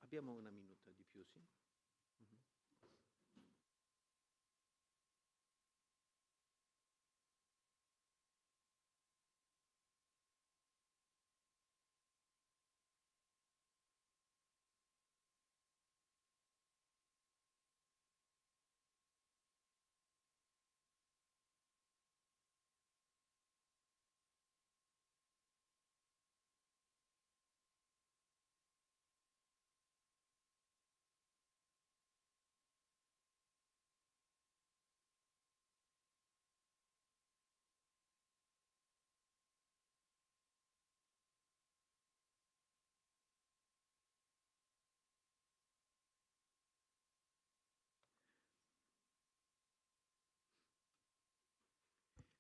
Abbiamo una minuta di più, sì?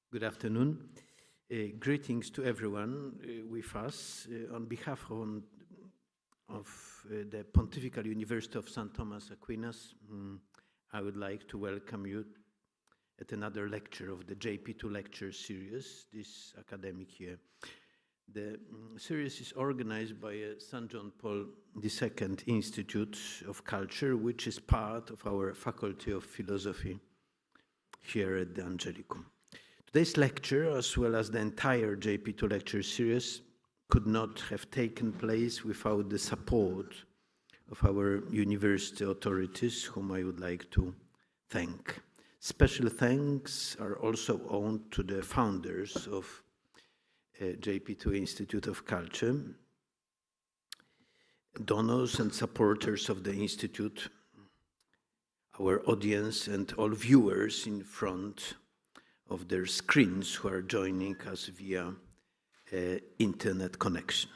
Good afternoon. Greetings to everyone with us. On behalf of the Pontifical University of St. Thomas Aquinas, I would like to welcome you at another lecture of the JP2 Lectures series this academic year. The series is organized by St. John Paul II Institute of Culture, which is part of our Faculty of Philosophy here at the Angelicum. Today's lecture, as well as the entire JP2 lecture series, could not have taken place without the support of our university authorities, whom I would like to thank. Special thanks are also owed to the founders of JP2 Institute of Culture, donors and supporters of the Institute, our audience and all viewers in front of their screens who are joining us via internet connection.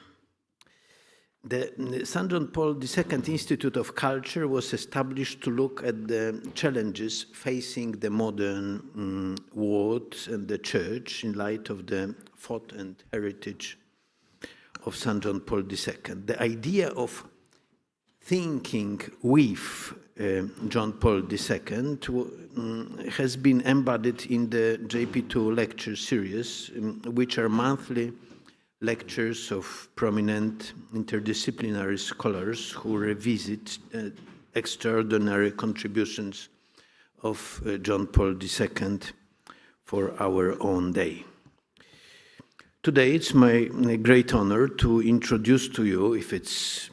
The St. John Paul II Institute of Culture was established to look at the challenges facing the modern world and the Church in light of the thought and heritage of St. John Paul II. The idea of thinking with John Paul II has been embodied in the JP2 lecture series, which are monthly lectures of prominent interdisciplinary scholars who revisit extraordinary contributions of John Paul II for our own day. Today it's my great honor to introduce to you, if it's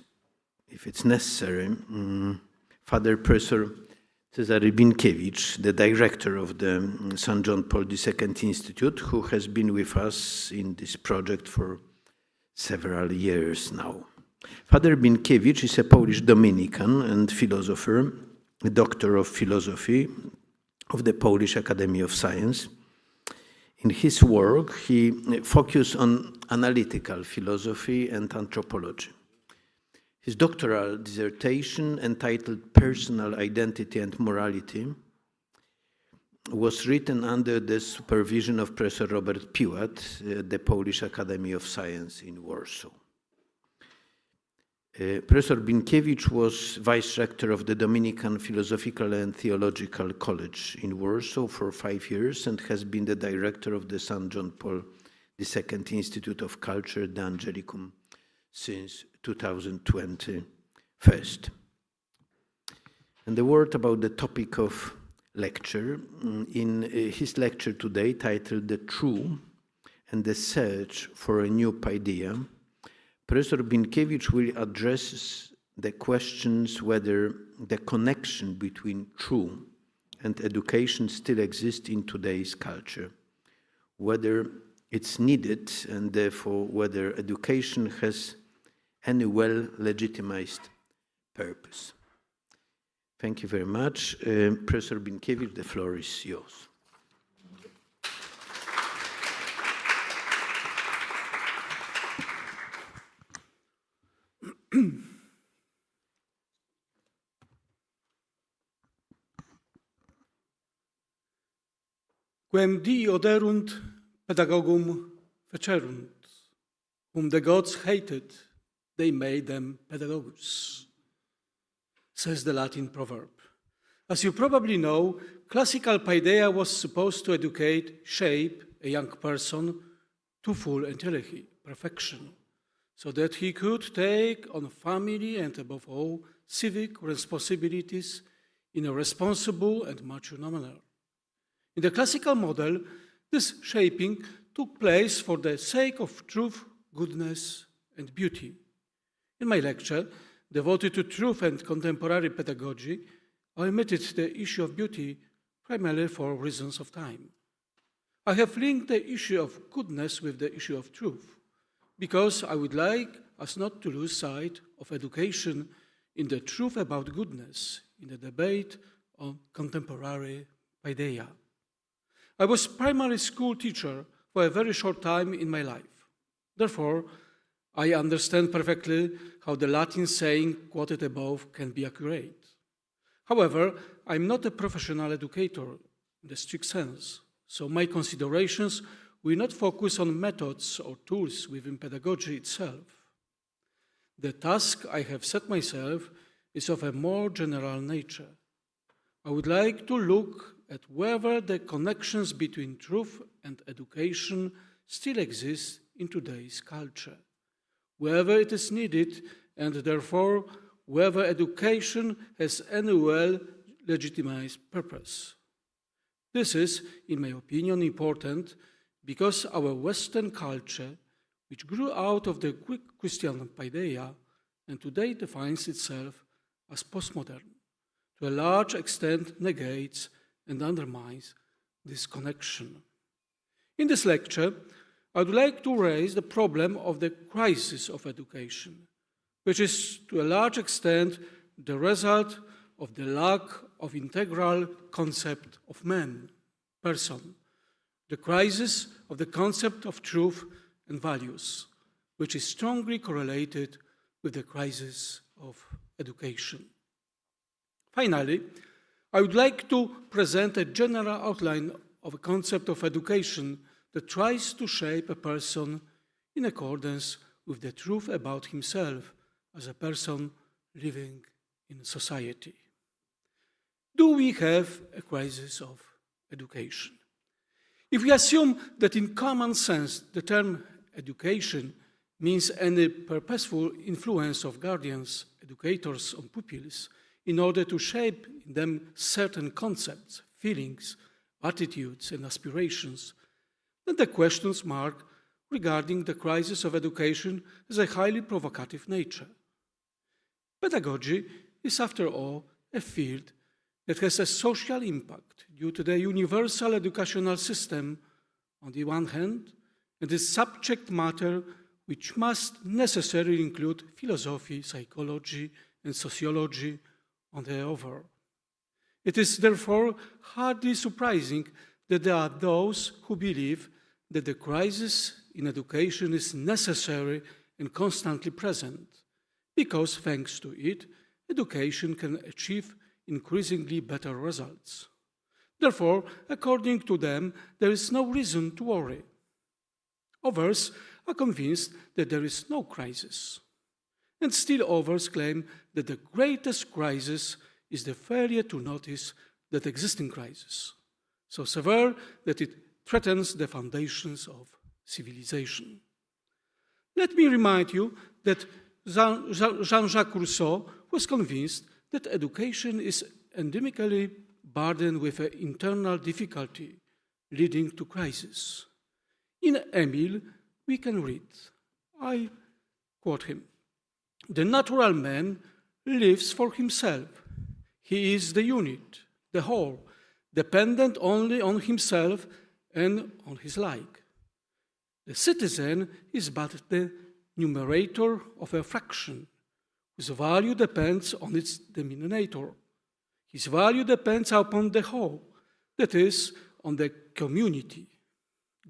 necessary, Father Professor Cezary Binkiewicz, the director of the St. John Paul II Institute, who has been with us in this project for several years now. Father Binkiewicz is a Polish Dominican and philosopher, a doctor of philosophy of the Polish Academy of Science. In his work, he focused on analytical philosophy and anthropology. His doctoral dissertation, entitled Personal Identity and Morality, was written under the supervision of Professor Robert Piłat at the Polish Academy of Science in Warsaw. Professor Binkiewicz was vice rector of the Dominican Philosophical and Theological College in Warsaw for 5 years and has been the director of the St. John Paul II Institute of Culture, the Angelicum, since 2021. And a word about the topic of lecture. In his lecture today, titled The True and the Search for a New Paideia, Professor Binkiewicz will address the questions whether the connection between true and education still exists in today's culture, whether it's needed, and therefore whether education has any well-legitimized purpose. Thank you very much. Professor Binkiewicz, the floor is yours. Quem die oderunt pedagogum fecerunt, whom the gods hated, they made them pedagogus, says the Latin proverb. As you probably know, classical paideia was supposed to educate, shape a young person to full entelechy, perfection, so that he could take on family and, above all, civic responsibilities in a responsible and mature manner. In the classical model, this shaping took place for the sake of truth, goodness, and beauty. In my lecture, devoted to truth and contemporary pedagogy, I omitted the issue of beauty primarily for reasons of time. I have linked the issue of goodness with the issue of truth, because I would like us not to lose sight of education in the truth about goodness in the debate on contemporary paideia. I was primary school teacher for a very short time in my life. Therefore, I understand perfectly how the Latin saying quoted above can be accurate. However, I'm not a professional educator in the strict sense, so my considerations will not focus on methods or tools within pedagogy itself. The task I have set myself is of a more general nature. I would like to look at whether the connections between truth and education still exist in today's culture, whether it is needed, and therefore whether education has any well-legitimized purpose. This is, in my opinion, important because our Western culture, which grew out of the Greek-Christian Paideia and today defines itself as postmodern, to a large extent negates and undermines this connection. In this lecture, I would like to raise the problem of the crisis of education, which is to a large extent the result of the lack of integral concept of man, person, the crisis of the concept of truth and values, which is strongly correlated with the crisis of education. Finally, I would like to present a general outline of a concept of education that tries to shape a person in accordance with the truth about himself as a person living in society. Do we have a crisis of education? If we assume that in common sense the term education means any purposeful influence of guardians, educators on pupils in order to shape in them certain concepts, feelings, attitudes, and aspirations, then the questions mark regarding the crisis of education has a highly provocative nature. Pedagogy is, after all, a field that has a social impact due to the universal educational system on the one hand, and its subject matter which must necessarily include philosophy, psychology, and sociology on the other. It is therefore hardly surprising that there are those who believe that the crisis in education is necessary and constantly present, because thanks to it, education can achieve increasingly better results. Therefore, according to them, there is no reason to worry. Others are convinced that there is no crisis. And still others claim that the greatest crisis is the failure to notice that existing crisis, so severe that it threatens the foundations of civilization. Let me remind you that Jean-Jacques Rousseau was convinced that education is endemically burdened with an internal difficulty leading to crisis. In Émile, we can read, I quote him, "The natural man lives for himself. He is the unit, the whole, dependent only on himself and on his like. The citizen is but the numerator of a fraction, whose value depends on its denominator. His value depends upon the whole, that is, on the community.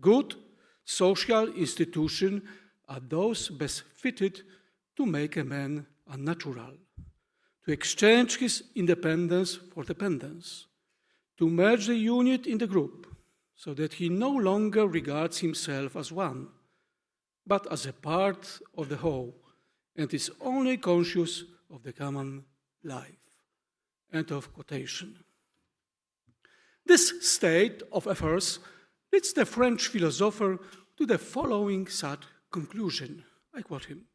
Good social institutions are those best fitted to make a man unnatural, to exchange his independence for dependence, to merge the unit in the group, so that he no longer regards himself as one, but as a part of the whole, and is only conscious of the common life." End of quotation. This state of affairs leads the French philosopher to the following sad conclusion. I quote him,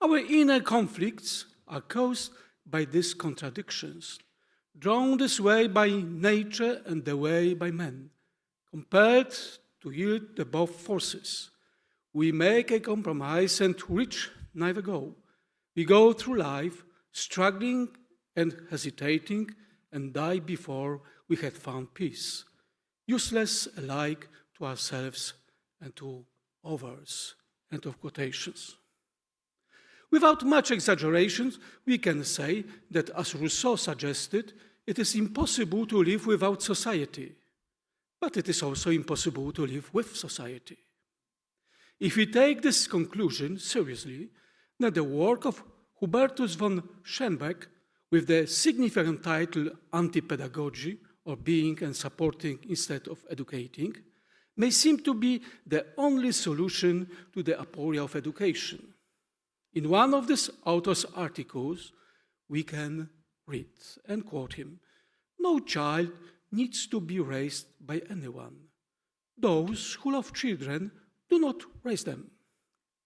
Our inner conflicts are caused by these contradictions, drawn this way by nature and the way by man, compelled to yield the both forces. We make a compromise and reach neither goal. We go through life struggling and hesitating and die before we have found peace, useless alike to ourselves and to others. End of quotations. Without much exaggeration, we can say that, as Rousseau suggested, it is impossible to live without society, but it is also impossible to live with society. If we take this conclusion seriously, then the work of Hubertus von Schönbeck, with the significant title Anti-Pedagogy, or being and supporting instead of educating, may seem to be the only solution to the aporia of education. In one of this author's articles, we can read, and quote him, "No child needs to be raised by anyone. Those who love children do not raise them."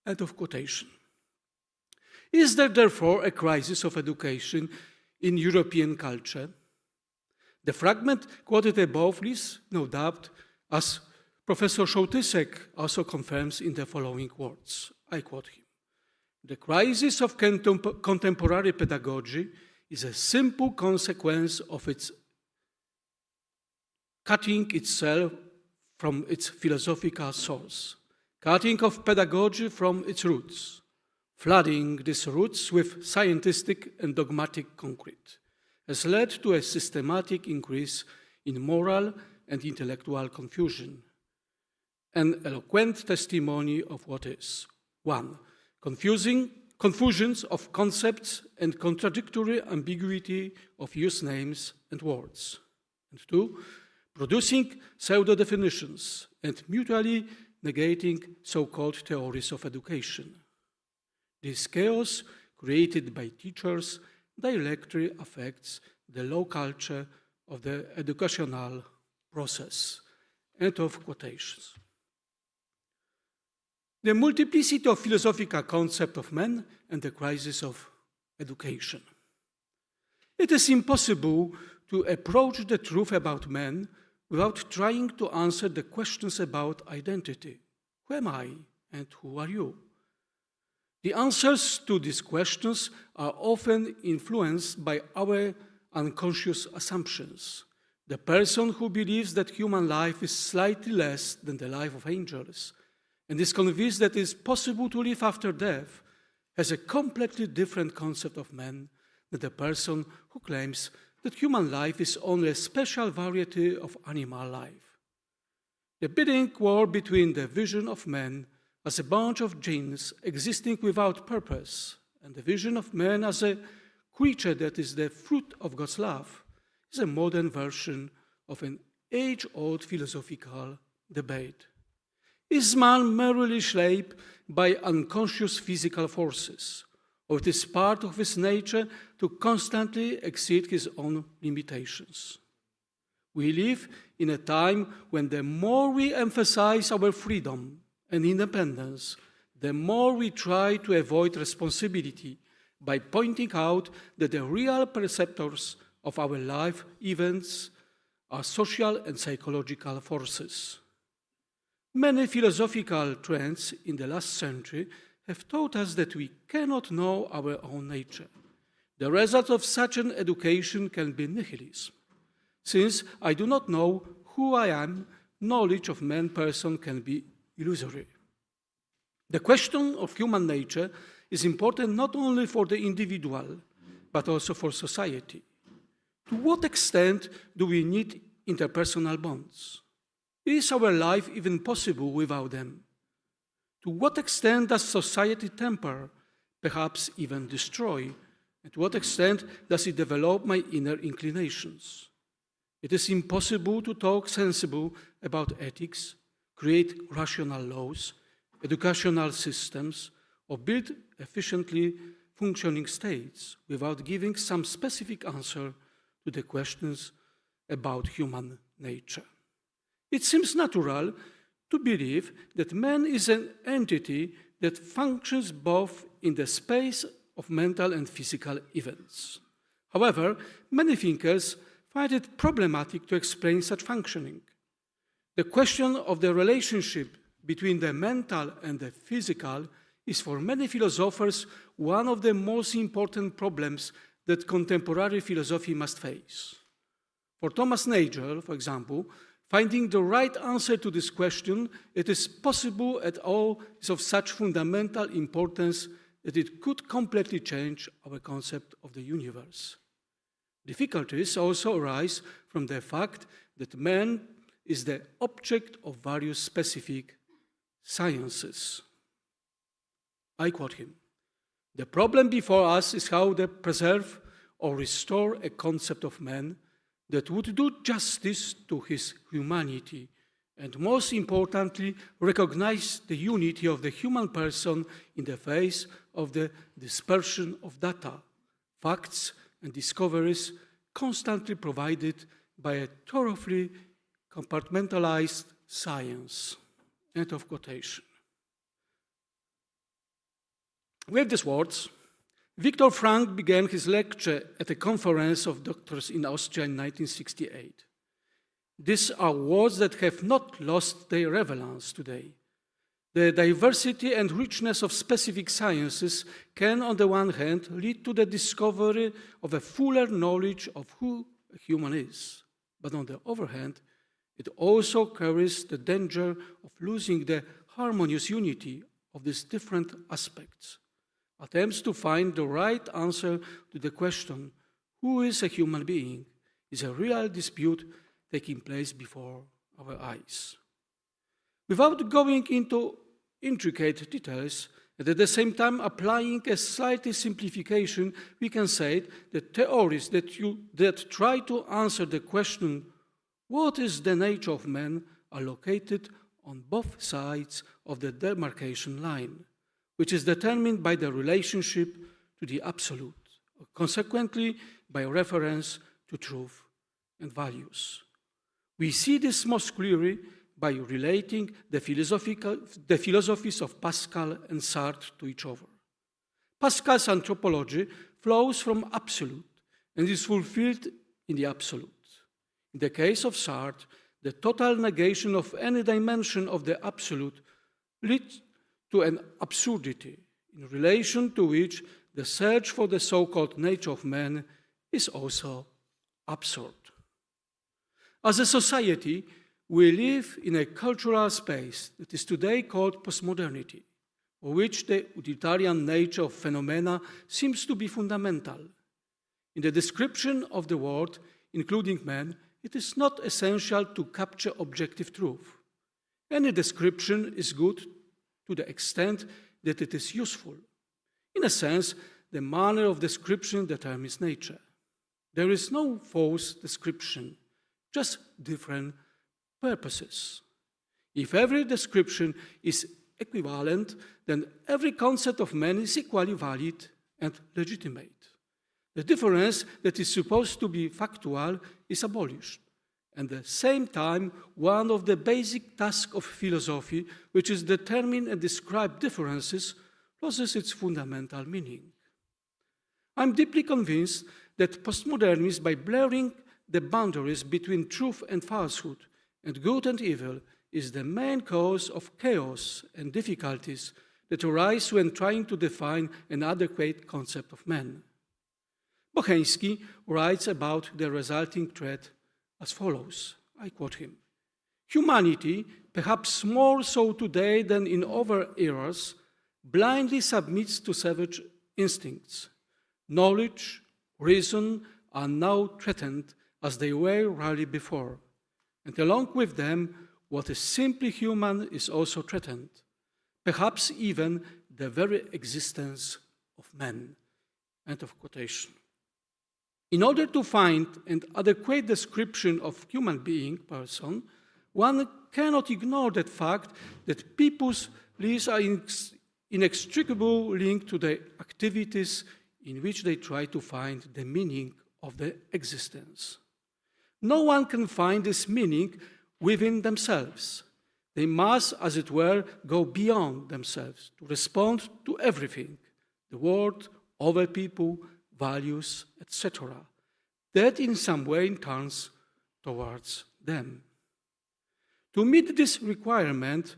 End of quotation. Is there therefore a crisis of education in European culture? The fragment quoted above is, no doubt, as Professor Sołtysek also confirms in the following words. I quote him. "The crisis of contemporary pedagogy is a simple consequence of its cutting itself from its philosophical source, cutting off pedagogy from its roots, flooding these roots with scientific and dogmatic concrete, has led to a systematic increase in moral and intellectual confusion. An eloquent testimony of what is: 1. Confusions of concepts and contradictory ambiguity of use names and words. And 2. Producing pseudo-definitions and mutually negating so-called theories of education. This chaos created by teachers directly affects the low culture of the educational process." End of quotations. The multiplicity of philosophical concepts of man and the crisis of education. It is impossible to approach the truth about man without trying to answer the questions about identity. Who am I and who are you? The answers to these questions are often influenced by our unconscious assumptions. The person who believes that human life is slightly less than the life of angels and is convinced that it is possible to live after death has a completely different concept of man than the person who claims that human life is only a special variety of animal life. The bidding war between the vision of man as a bunch of genes existing without purpose and the vision of man as a creature that is the fruit of God's love is a modern version of an age-old philosophical debate. Is man merely shaped by unconscious physical forces, or it is part of his nature to constantly exceed his own limitations? We live in a time when the more we emphasize our freedom and independence, the more we try to avoid responsibility by pointing out that the real perceptors of our life events are social and psychological forces. Many philosophical trends in the last century have taught us that we cannot know our own nature. The result of such an education can be nihilism. Since I do not know who I am, knowledge of man person can be illusory. The question of human nature is important not only for the individual, but also for society. To what extent do we need interpersonal bonds? Is our life even possible without them? To what extent does society temper, perhaps even destroy? And to what extent does it develop my inner inclinations? It is impossible to talk sensible about ethics, create rational laws, educational systems, or build efficiently functioning states without giving some specific answer to the questions about human nature. It seems natural to believe that man is an entity that functions both in the space of mental and physical events. However, many thinkers find it problematic to explain such functioning. The question of the relationship between the mental and the physical is for many philosophers one of the most important problems that contemporary philosophy must face. For Thomas Nagel, for example, finding the right answer to this question, it is possible at all is of such fundamental importance that it could completely change our concept of the universe. Difficulties also arise from the fact that man is the object of various specific sciences. I quote him, "The problem before us is how to preserve or restore a concept of man that would do justice to his humanity and, most importantly, recognize the unity of the human person in the face of the dispersion of data, facts, and discoveries constantly provided by a thoroughly compartmentalized science." End of quotation. With these words, Viktor Frankl began his lecture at a conference of doctors in Austria in 1968. These are words that have not lost their relevance today. The diversity and richness of specific sciences can, on the one hand, lead to the discovery of a fuller knowledge of who a human is. But on the other hand, it also carries the danger of losing the harmonious unity of these different aspects. Attempts to find the right answer to the question, who is a human being, is a real dispute taking place before our eyes. Without going into intricate details, and at the same time applying a slight simplification, we can say that theories that try to answer the question, what is the nature of man, are located on both sides of the demarcation line, which is determined by the relationship to the absolute, consequently by reference to truth and values. We see this most clearly by relating the philosophies of Pascal and Sartre to each other. Pascal's anthropology flows from absolute and is fulfilled in the absolute. In the case of Sartre, the total negation of any dimension of the absolute leads to an absurdity, in relation to which the search for the so-called nature of man is also absurd. As a society, we live in a cultural space that is today called postmodernity, for which the utilitarian nature of phenomena seems to be fundamental. In the description of the world, including man, it is not essential to capture objective truth. Any description is good to the extent that it is useful. In a sense, the manner of description determines nature. There is no false description, just different purposes. If every description is equivalent, then every concept of man is equally valid and legitimate. The difference that is supposed to be factual is abolished. And at the same time, one of the basic tasks of philosophy, which is determine and describe differences, loses its fundamental meaning. I'm deeply convinced that postmodernism, by blurring the boundaries between truth and falsehood, and good and evil, is the main cause of chaos and difficulties that arise when trying to define an adequate concept of man. Bocheński writes about the resulting threat as follows, I quote him, "Humanity, perhaps more so today than in other eras, blindly submits to savage instincts. Knowledge, reason are now threatened as they were rarely before. And along with them, what is simply human is also threatened, perhaps even the very existence of man." End of quotation. In order to find an adequate description of human being, person, one cannot ignore the fact that people's lives are inextricably linked to the activities in which they try to find the meaning of their existence. No one can find this meaning within themselves. They must, as it were, go beyond themselves to respond to everything, the world, other people, values, etc., that in some way turns towards them. To meet this requirement,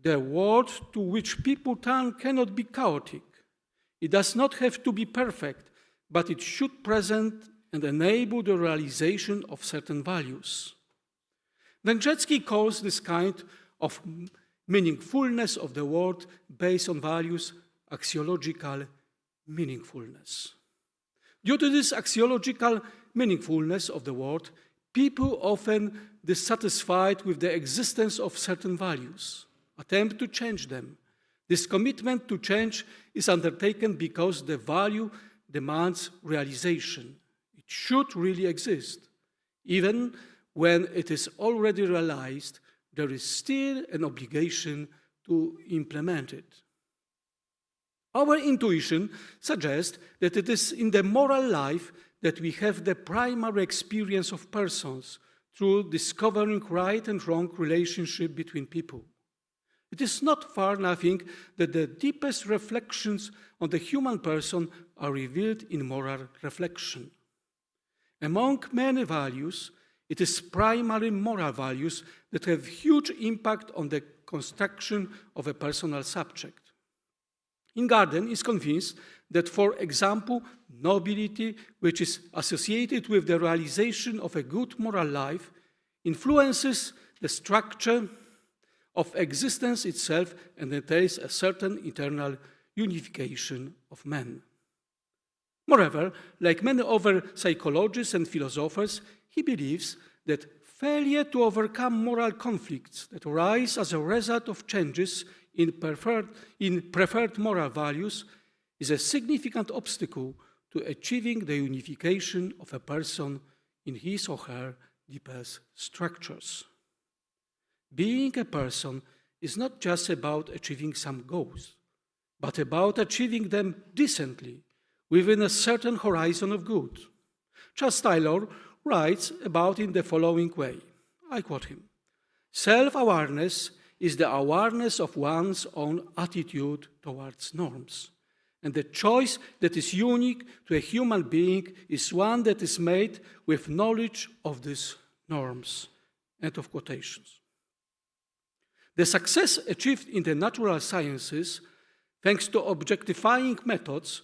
the world to which people turn cannot be chaotic. It does not have to be perfect, but it should present and enable the realization of certain values. Węgrzecki calls this kind of meaningfulness of the world based on values axiological meaningfulness. Due to this axiological meaningfulness of the world, people often dissatisfied with the existence of certain values attempt to change them. This commitment to change is undertaken because the value demands realization. It should really exist. Even when it is already realized, there is still an obligation to implement it. Our intuition suggests that it is in the moral life that we have the primary experience of persons through discovering right and wrong relationship between people. It is not for nothing that the deepest reflections on the human person are revealed in moral reflection. Among many values, it is primarily moral values that have huge impact on the construction of a personal subject. Ingarden is convinced that, for example, nobility, which is associated with the realization of a good moral life, influences the structure of existence itself and entails a certain internal unification of men. Moreover, like many other psychologists and philosophers, he believes that failure to overcome moral conflicts that arise as a result of changes in preferred moral values is a significant obstacle to achieving the unification of a person in his or her deepest structures. Being a person is not just about achieving some goals, but about achieving them decently within a certain horizon of good. Charles Taylor writes about it in the following way. I quote him: "Self-awareness is the awareness of one's own attitude towards norms, and the choice that is unique to a human being is one that is made with knowledge of these norms." End of quotations. The success achieved in the natural sciences, thanks to objectifying methods,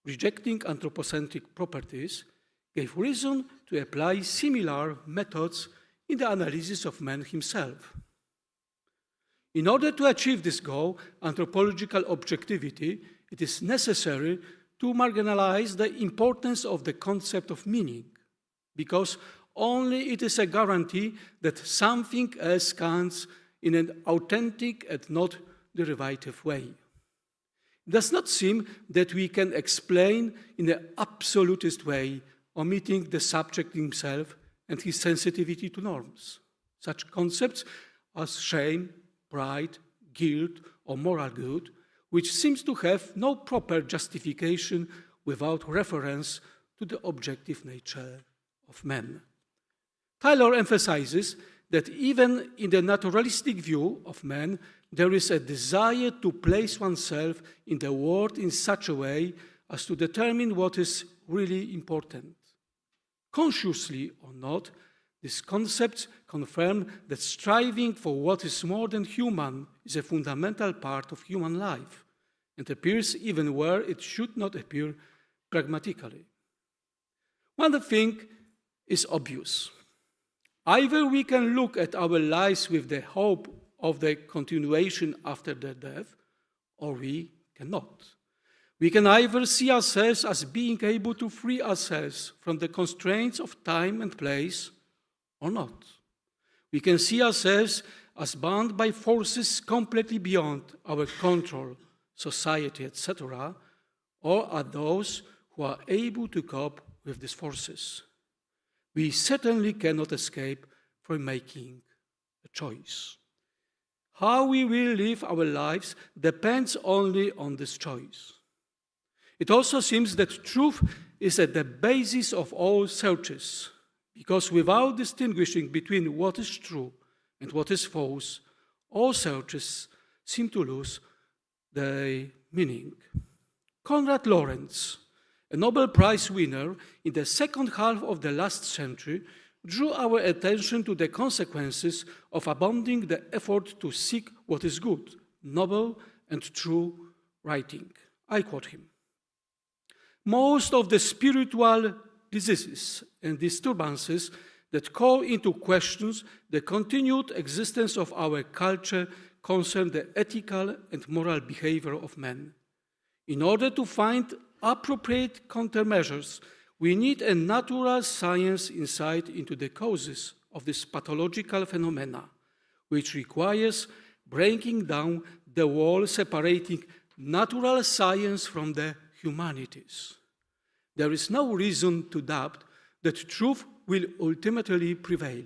rejecting anthropocentric properties, gave reason to apply similar methods in the analysis of man himself. In order to achieve this goal, anthropological objectivity, it is necessary to marginalize the importance of the concept of meaning, because only it is a guarantee that something else counts in an authentic and not derivative way. It does not seem that we can explain in an absolutist way, omitting the subject himself and his sensitivity to norms. Such concepts as shame, pride, guilt, or moral good, which seems to have no proper justification without reference to the objective nature of man. Taylor emphasizes that even in the naturalistic view of man, there is a desire to place oneself in the world in such a way as to determine what is really important. Consciously or not, these concepts confirm that striving for what is more than human is a fundamental part of human life, and appears even where it should not appear pragmatically. One thing is obvious. Either we can look at our lives with the hope of the continuation after their death, or we cannot. We can either see ourselves as being able to free ourselves from the constraints of time and place, or not. We can see ourselves as bound by forces completely beyond our control, society, etc., or as those who are able to cope with these forces. We certainly cannot escape from making a choice. How we will live our lives depends only on this choice. It also seems that truth is at the basis of all searches, because without distinguishing between what is true and what is false, all searches seem to lose their meaning. Konrad Lorenz, a Nobel Prize winner in the second half of the last century, drew our attention to the consequences of abandoning the effort to seek what is good, noble, and true writing. I quote him. Most of the spiritual diseases and disturbances that call into question the continued existence of our culture concern the ethical and moral behavior of men. In order to find appropriate countermeasures, we need a natural science insight into the causes of this pathological phenomena, which requires breaking down the wall separating natural science from the humanities. There is no reason to doubt that truth will ultimately prevail,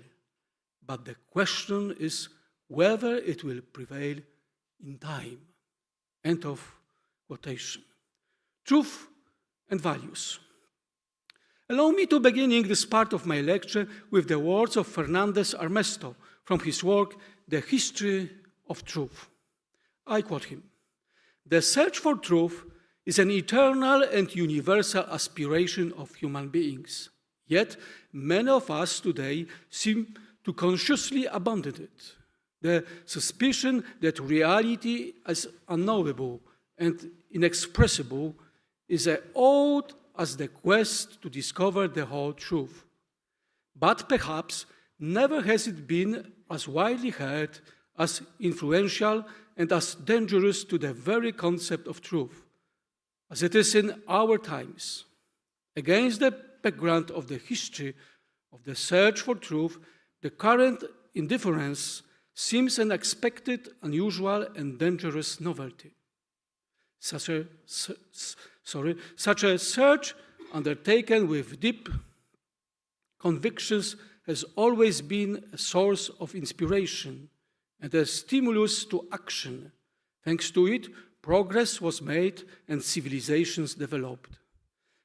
but the question is whether it will prevail in time. End of quotation. Truth and values. Allow me to begin this part of my lecture with the words of Fernandez Armesto from his work, The History of Truth. I quote him. The search for truth is an eternal and universal aspiration of human beings. Yet, many of us today seem to consciously abandon it. The suspicion that reality is unknowable and inexpressible is as old as the quest to discover the whole truth. But perhaps never has it been as widely heard, as influential, and as dangerous to the very concept of truth as it is in our times. Against the background of the history of the search for truth, the current indifference seems an unexpected, unusual, and dangerous novelty. Such a search undertaken with deep convictions has always been a source of inspiration and a stimulus to action. Thanks to it, progress was made and civilizations developed.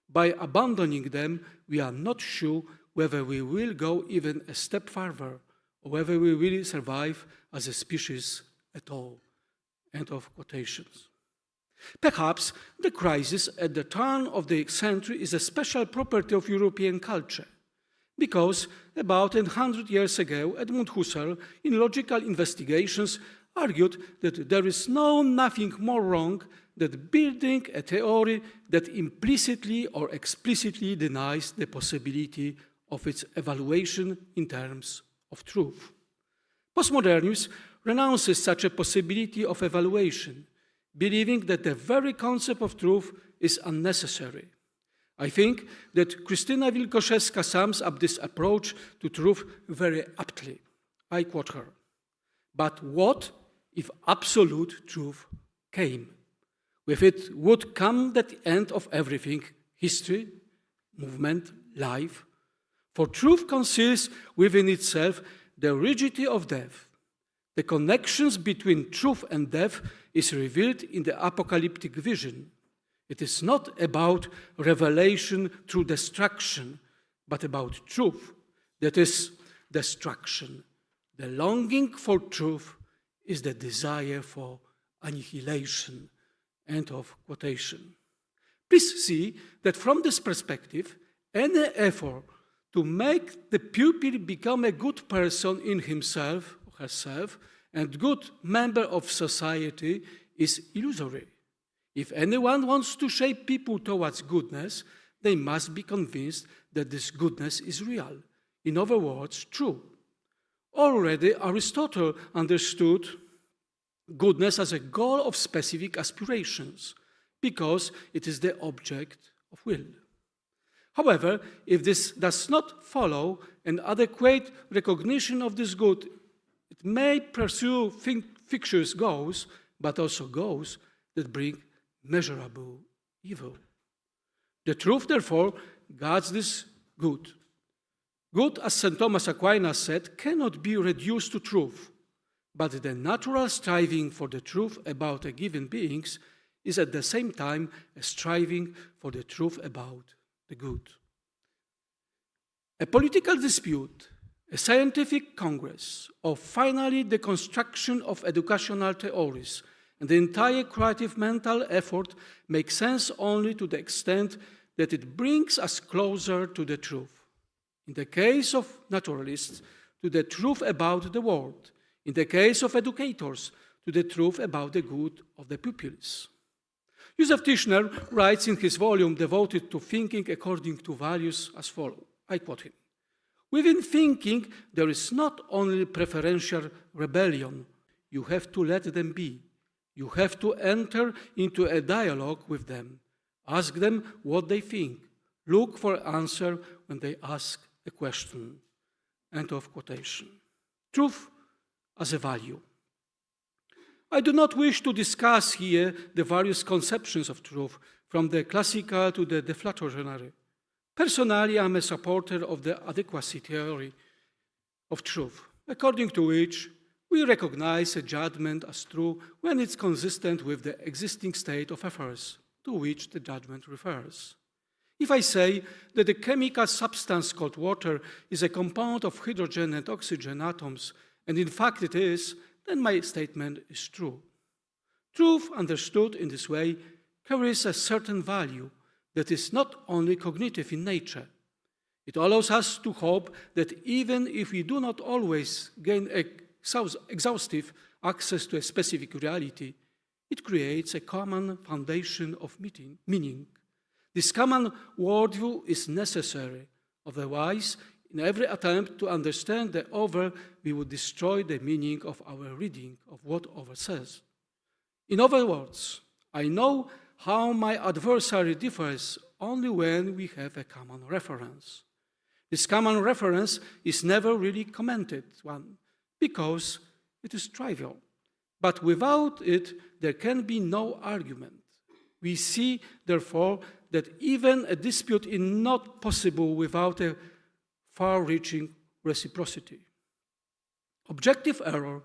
By abandoning them, we are not sure whether we will go even a step further or whether we will survive as a species at all. End of quotations. Perhaps the crisis at the turn of the century is a special property of European culture, because about 100 years ago, Edmund Husserl, in Logical Investigations, argued that there is nothing more wrong than building a theory that implicitly or explicitly denies the possibility of its evaluation in terms of truth. Postmodernism renounces such a possibility of evaluation, believing that the very concept of truth is unnecessary. I think that Krystyna Wilkoszewska sums up this approach to truth very aptly. I quote her. But what if absolute truth came? With it would come the end of everything, history, movement, life. For truth conceals within itself the rigidity of death. The connections between truth and death is revealed in the apocalyptic vision. It is not about revelation through destruction, but about truth, that is, destruction. The longing for truth is the desire for annihilation. End of quotation. Please see that from this perspective, any effort to make the pupil become a good person in himself or herself and good member of society is illusory. If anyone wants to shape people towards goodness, they must be convinced that this goodness is real. In other words, true. Already Aristotle understood goodness as a goal of specific aspirations, because it is the object of will. However, if this does not follow an adequate recognition of this good, it may pursue fictitious goals, but also goals that bring measurable evil. The truth, therefore, guards this good. Good, as St. Thomas Aquinas said, cannot be reduced to truth, but the natural striving for the truth about a given being is at the same time a striving for the truth about the good. A political dispute, A scientific congress, or finally the construction of educational theories, and the entire creative mental effort makes sense only to the extent that it brings us closer to the truth. In the case of naturalists, to the truth about the world. In the case of educators, to the truth about the good of the pupils. Joseph Tischner writes in his volume devoted to thinking according to values as follows. I quote him. Within thinking, there is not only preferential rebellion. You have to let them be. You have to enter into a dialogue with them. Ask them what they think. Look for an answer when they ask a question. End of quotation. Truth as a value. I do not wish to discuss here the various conceptions of truth, from the classical to the deflationary. Personally, I am a supporter of the adequacy theory of truth, according to which we recognize a judgment as true when it's consistent with the existing state of affairs to which the judgment refers. If I say that the chemical substance called water is a compound of hydrogen and oxygen atoms, and in fact it is, then my statement is true. Truth, understood in this way, carries a certain value that is not only cognitive in nature. It allows us to hope that even if we do not always gain exhaustive access to a specific reality, it creates a common foundation of meaning. This common worldview is necessary. Otherwise, in every attempt to understand the other, we would destroy the meaning of our reading of what other says. In other words, I know how my adversary differs only when we have a common reference. This common reference is never really commented on because it is trivial. But without it, there can be no argument. We see, therefore, that even a dispute is not possible without a far-reaching reciprocity. Objective error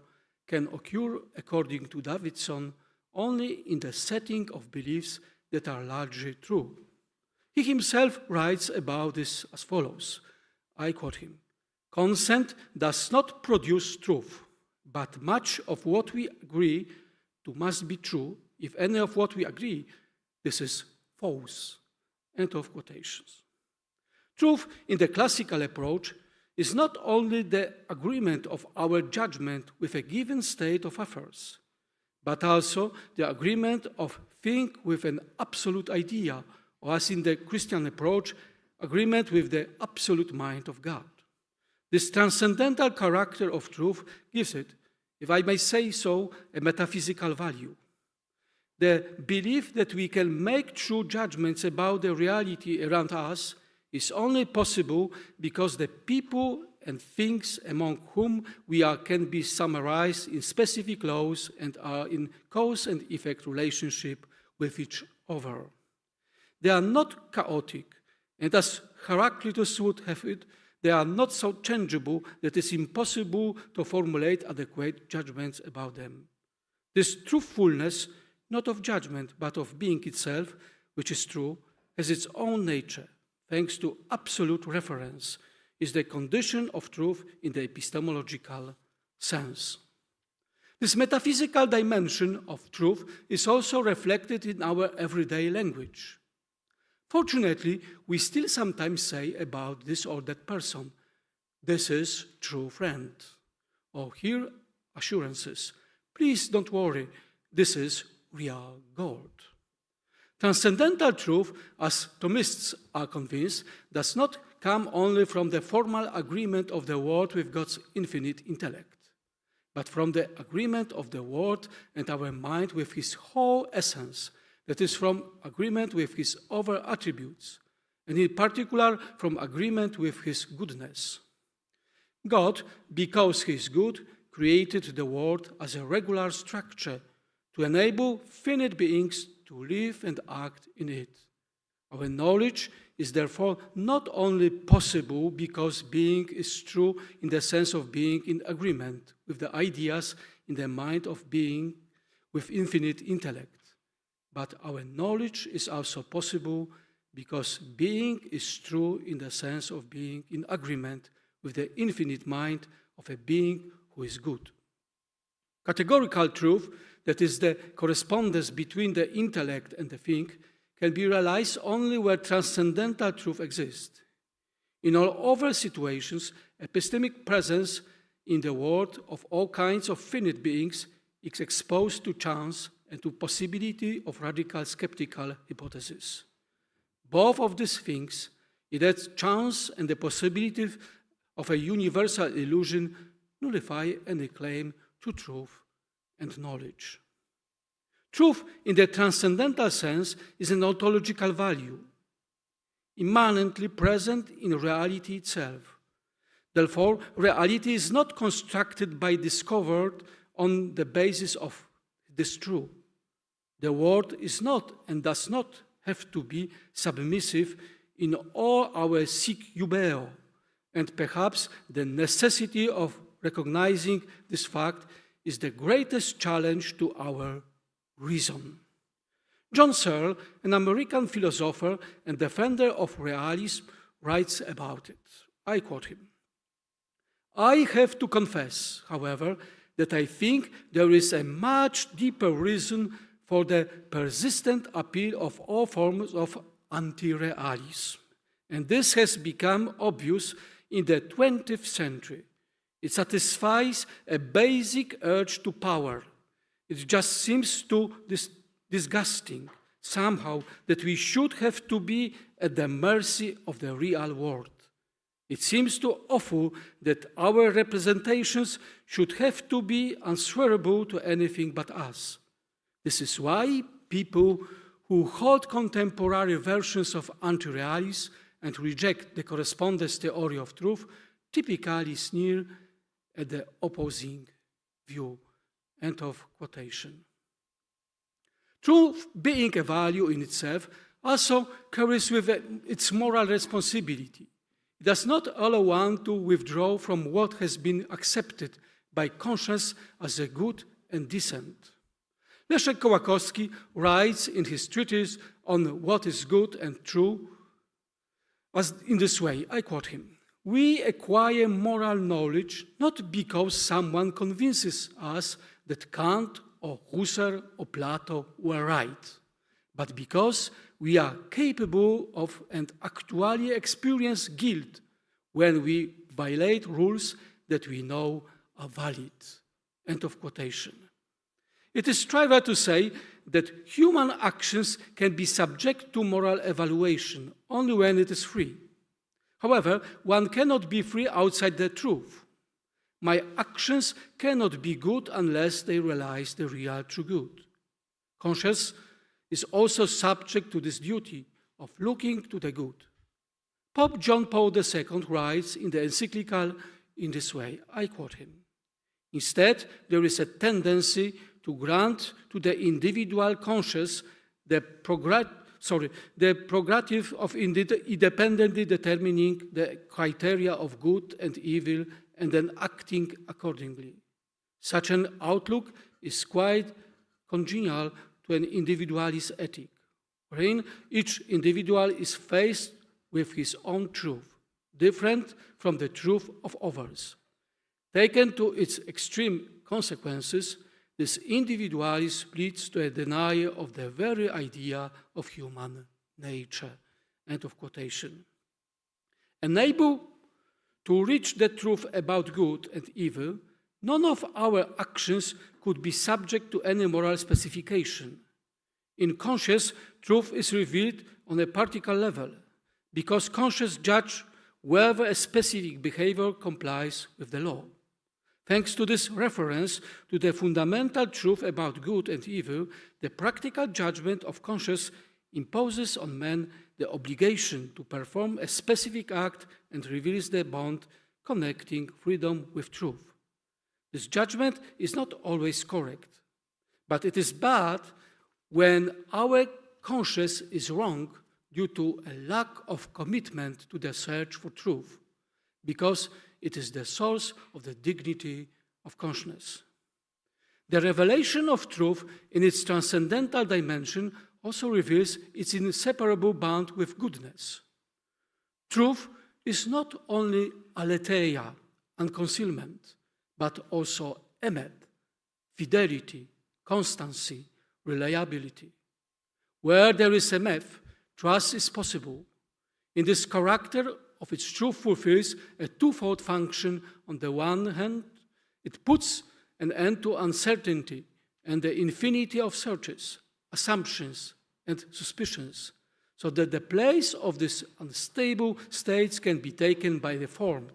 can occur, according to Davidson, only in the setting of beliefs that are largely true. He himself writes about this as follows. I quote him. Consent does not produce truth, but much of what we agree to must be true. If any of what we agree, this is false. End of quotations. Truth in the classical approach is not only the agreement of our judgment with a given state of affairs, but also the agreement of thing with an absolute idea, or as in the Christian approach, agreement with the absolute mind of God. This transcendental character of truth gives it, if I may say so, a metaphysical value. The belief that we can make true judgments about the reality around us is only possible because the people and things among whom we are can be summarized in specific laws and are in cause and effect relationship with each other. They are not chaotic, and as Heraclitus would have it, they are not so changeable that it is impossible to formulate adequate judgments about them. This truthfulness, not of judgment, but of being itself, which is true, has its own nature, thanks to absolute reference, is the condition of truth in the epistemological sense. This metaphysical dimension of truth is also reflected in our everyday language. Fortunately, we still sometimes say about this or that person, this is true friend, or here assurances, please don't worry, this is real gold. Transcendental truth, as Thomists are convinced, does not come only from the formal agreement of the world with God's infinite intellect, but from the agreement of the world and our mind with his whole essence, that is, from agreement with his other attributes, and in particular from agreement with his goodness. God, because he is good, created the world as a regular structure to enable finite beings to live and act in it. Our knowledge is therefore not only possible because being is true in the sense of being in agreement with the ideas in the mind of being with infinite intellect, but our knowledge is also possible because being is true in the sense of being in agreement with the infinite mind of a being who is good. Categorical truth, that is the correspondence between the intellect and the thing, can be realized only where transcendental truth exists. In all other situations, epistemic presence in the world of all kinds of finite beings is exposed to chance and to possibility of radical skeptical hypothesis. Both of these things, that chance and the possibility of a universal illusion, nullify any claim to truth and knowledge. Truth, in the transcendental sense, is an ontological value, immanently present in reality itself. Therefore, reality is not constructed by discovered on the basis of this true. The world is not and does not have to be submissive in all our sic jubeo, and perhaps the necessity of recognizing this fact is the greatest challenge to our reason. John Searle, an American philosopher and defender of realism, writes about it. I quote him. I have to confess, however, that I think there is a much deeper reason for the persistent appeal of all forms of anti-realism. And this has become obvious in the 20th century. It satisfies a basic urge to power. It just seems too disgusting somehow that we should have to be at the mercy of the real world. It seems too awful that our representations should have to be answerable to anything but us. This is why people who hold contemporary versions of anti-realism and reject the correspondence theory of truth typically sneer at the opposing view. End of quotation. Truth, being a value in itself, also carries with it its moral responsibility. It does not allow one to withdraw from what has been accepted by conscience as a good and decent. Leszek Kołakowski writes in his treatise on what is good and true as in this way, I quote him, "We acquire moral knowledge not because someone convinces us that Kant or Husserl or Plato were right, but because we are capable of and actually experience guilt when we violate rules that we know are valid." End of quotation. It is trivial to say that human actions can be subject to moral evaluation only when it is free. However, one cannot be free outside the truth. My actions cannot be good unless they realize the real true good. Conscience is also subject to this duty of looking to the good. Pope John Paul II writes in the encyclical in this way, I quote him, "Instead, there is a tendency to grant to the individual conscience the prerogative of independently determining the criteria of good and evil and then acting accordingly. Such an outlook is quite congenial to an individualist ethic, wherein each individual is faced with his own truth, different from the truth of others. Taken to its extreme consequences, this individualism leads to a denial of the very idea of human nature." End of quotation. Unable to reach the truth about good and evil, none of our actions could be subject to any moral specification. In conscience, truth is revealed on a particular level, because conscience judges whether a specific behavior complies with the law. Thanks to this reference to the fundamental truth about good and evil, the practical judgment of conscience imposes on man the obligation to perform a specific act and reveals the bond connecting freedom with truth. This judgment is not always correct, but it is bad when our conscience is wrong due to a lack of commitment to the search for truth, because it is the source of the dignity of consciousness. The revelation of truth in its transcendental dimension also reveals its inseparable bond with goodness. Truth is not only aletheia, unconcealment, but also emet, fidelity, constancy, reliability. Where there is emet, trust is possible. In this character of its truth fulfills a twofold function. On the one hand, it puts an end to uncertainty and the infinity of searches, assumptions, and suspicions, so that the place of these unstable states can be taken by the formed,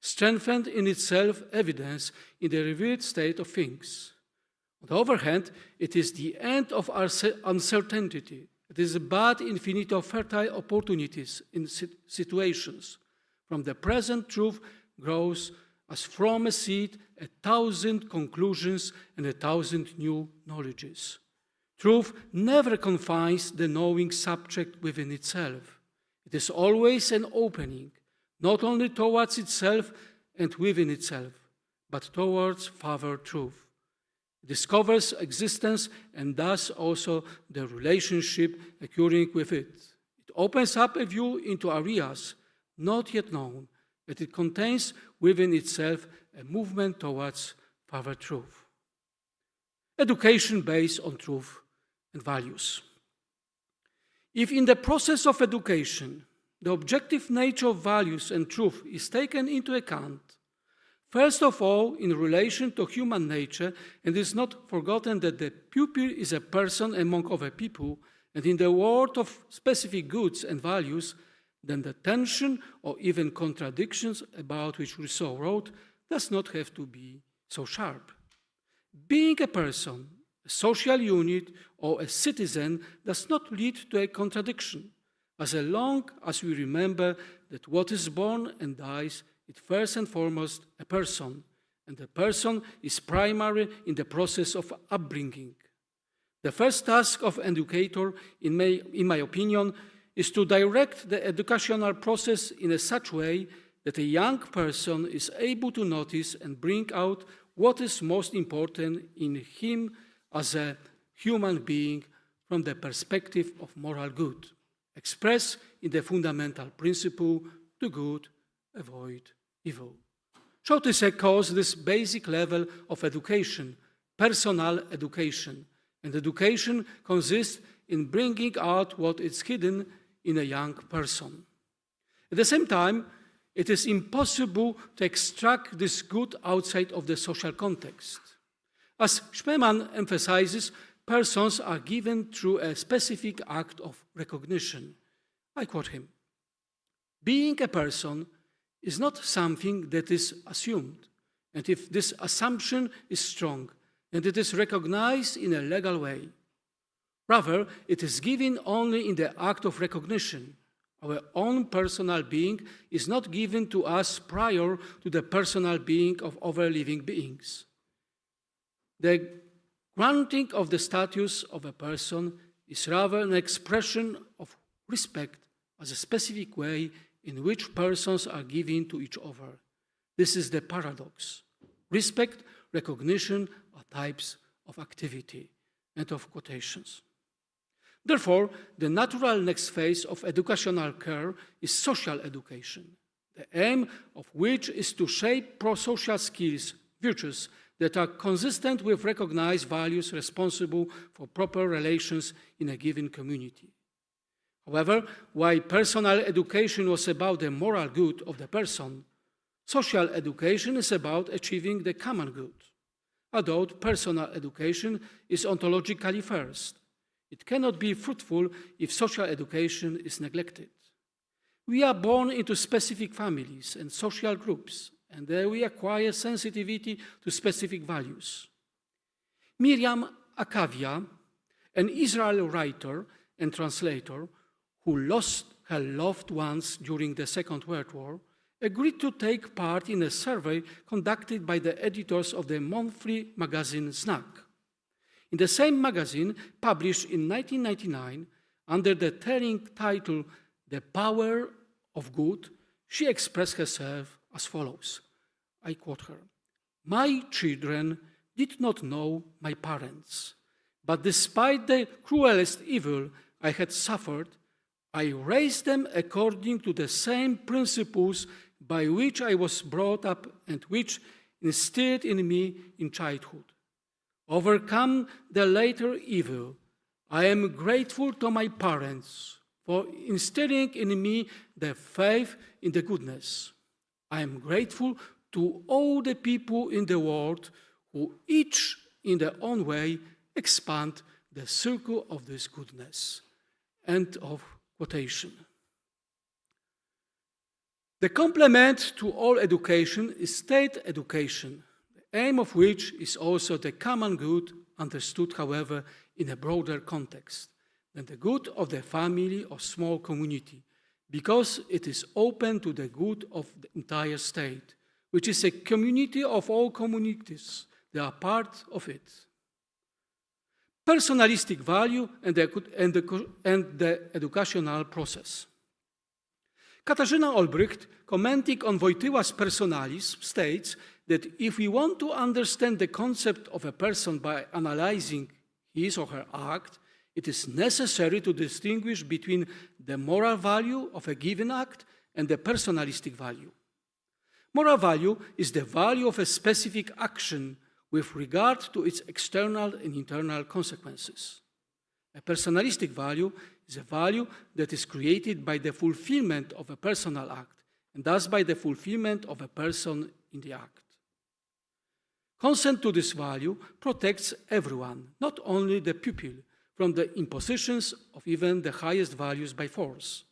strengthened in itself evidence in the revealed state of things. On the other hand, it is the end of our uncertainty. It is a bad infinity of fertile opportunities in situations. From the present truth grows, as from a seed, 1,000 conclusions and 1,000 new knowledges. Truth never confines the knowing subject within itself. It is always an opening, not only towards itself and within itself, but towards further truth. It discovers existence and thus also the relationship occurring with it. It opens up a view into areas not yet known, but it contains within itself a movement towards further truth. Education based on truth and values. If in the process of education, the objective nature of values and truth is taken into account, first of all, in relation to human nature, and it is not forgotten that the pupil is a person among other people, and in the world of specific goods and values, then the tension or even contradictions about which Rousseau wrote does not have to be so sharp. Being a person, a social unit, or a citizen does not lead to a contradiction, as long as we remember that what is born and dies is first and foremost a person, and the person is primary in the process of upbringing. The first task of an educator, in my opinion, is to direct the educational process in such a way that a young person is able to notice and bring out what is most important in him as a human being from the perspective of moral good, expressed in the fundamental principle, do good, avoid evil. Chauticé calls this basic level of education personal education, and education consists in bringing out what is hidden in a young person. At the same time, it is impossible to extract this good outside of the social context. As Schmemann emphasizes, persons are given through a specific act of recognition. I quote him, "Being a person is not something that is assumed, and if this assumption is strong, and it is recognized in a legal way. Rather, it is given only in the act of recognition. Our own personal being is not given to us prior to the personal being of other living beings. The granting of the status of a person is rather an expression of respect as a specific way in which persons are given to each other. This is the paradox. Respect, recognition are types of activity." End of quotations. Therefore, the natural next phase of educational care is social education, the aim of which is to shape pro-social skills, virtues that are consistent with recognized values responsible for proper relations in a given community. However, while personal education was about the moral good of the person, social education is about achieving the common good. Although personal education is ontologically first, it cannot be fruitful if social education is neglected. We are born into specific families and social groups, and there we acquire sensitivity to specific values. Miriam Akavia, an Israeli writer and translator who lost her loved ones during the Second World War, agreed to take part in a survey conducted by the editors of the monthly magazine Znak. In the same magazine, published in 1999, under the telling title, "The Power of Good," she expressed herself as follows. I quote her, "My children did not know my parents, but despite the cruelest evil I had suffered, I raised them according to the same principles by which I was brought up and which instilled in me in childhood. Overcome the later evil, I am grateful to my parents for instilling in me the faith in the goodness. I am grateful to all the people in the world who each in their own way expand the circle of this goodness. End of quotation. The complement to all education is state education, the aim of which is also the common good, understood, however, in a broader context than the good of the family or small community, because it is open to the good of the entire state, which is a community of all communities that are part of it. Personalistic value and the educational process. Katarzyna Olbrycht, commenting on Wojtyła's Personalis, states that if we want to understand the concept of a person by analyzing his or her act, it is necessary to distinguish between the moral value of a given act and the personalistic value. Moral value is the value of a specific action with regard to its external and internal consequences. A personalistic value is a value that is created by the fulfillment of a personal act, and thus by the fulfillment of a person in the act. Consent to this value protects everyone, not only the pupil, from the impositions of even the highest values by force.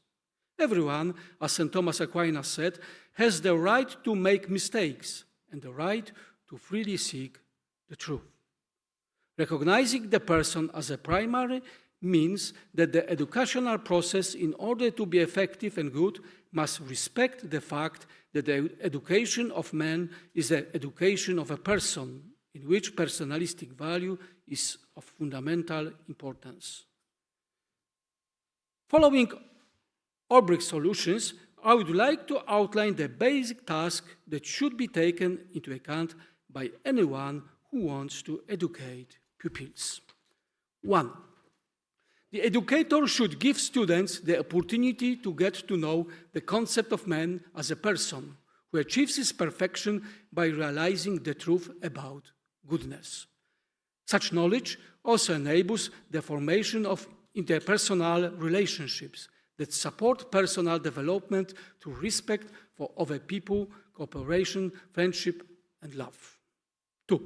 Everyone, as St. Thomas Aquinas said, has the right to make mistakes and the right to freely seek the truth. Recognizing the person as a primary means that the educational process, in order to be effective and good, must respect the fact that the education of man is the education of a person, in which personalistic value is of fundamental importance. Following Olbrycht's solutions, I would like to outline the basic task that should be taken into account by anyone who wants to educate pupils. 1. The educator should give students the opportunity to get to know the concept of man as a person who achieves his perfection by realizing the truth about goodness. Such knowledge also enables the formation of interpersonal relationships that support personal development through respect for other people, cooperation, friendship, and love. 2.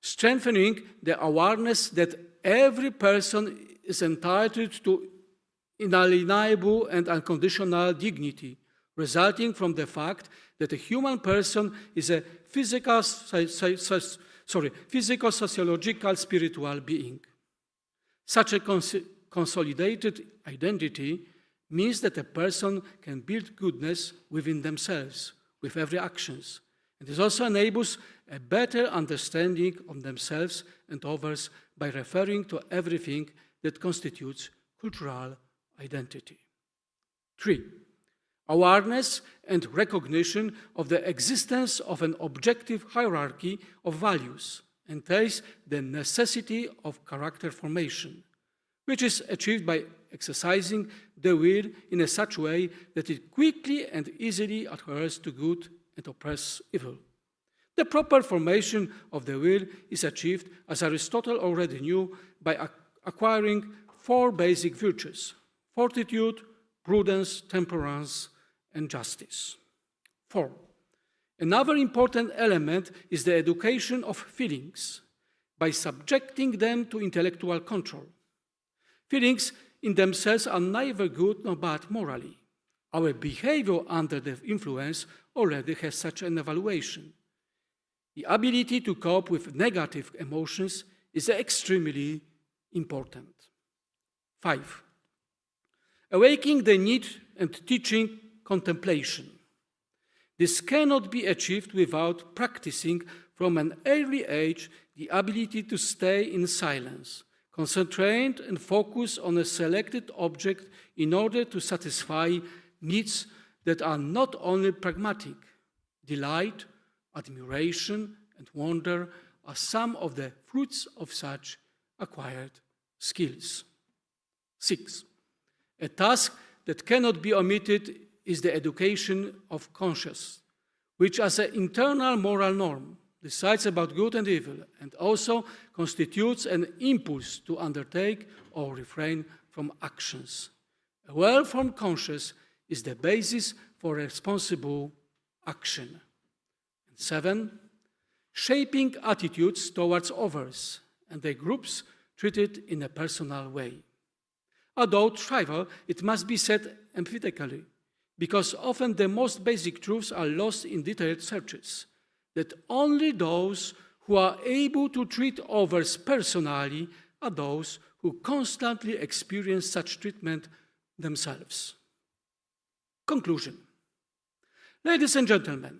Strengthening the awareness that every person is entitled to inalienable and unconditional dignity, resulting from the fact that a human person is a physical, sociological, spiritual being. Such a consolidated identity means that a person can build goodness within themselves, with every actions, and it also enables a better understanding of themselves and others by referring to everything that constitutes cultural identity. 3. Awareness and recognition of the existence of an objective hierarchy of values entails the necessity of character formation, which is achieved by exercising the will in such a way that it quickly and easily adheres to good and oppresses evil. The proper formation of the will is achieved, as Aristotle already knew, by acquiring 4 basic virtues: fortitude, prudence, temperance, and justice. 4. Another important element is the education of feelings by subjecting them to intellectual control. Feelings in themselves are neither good nor bad morally. Our behavior under their influence already has such an evaluation. The ability to cope with negative emotions is extremely important. 5. Awakening the need and teaching contemplation. This cannot be achieved without practicing from an early age the ability to stay in silence, concentrate and focus on a selected object in order to satisfy needs that are not only pragmatic. Delight, admiration, and wonder are some of the fruits of such acquired skills. 6. A task that cannot be omitted is the education of conscience, which as an internal moral norm decides about good and evil and also constitutes an impulse to undertake or refrain from actions. A well-formed conscience is the basis for responsible action. And 7, shaping attitudes towards others and their groups treated in a personal way. Although trivial, it must be said emphatically, because often the most basic truths are lost in detailed searches, that only those who are able to treat others personally are those who constantly experience such treatment themselves. Conclusion. Ladies and gentlemen,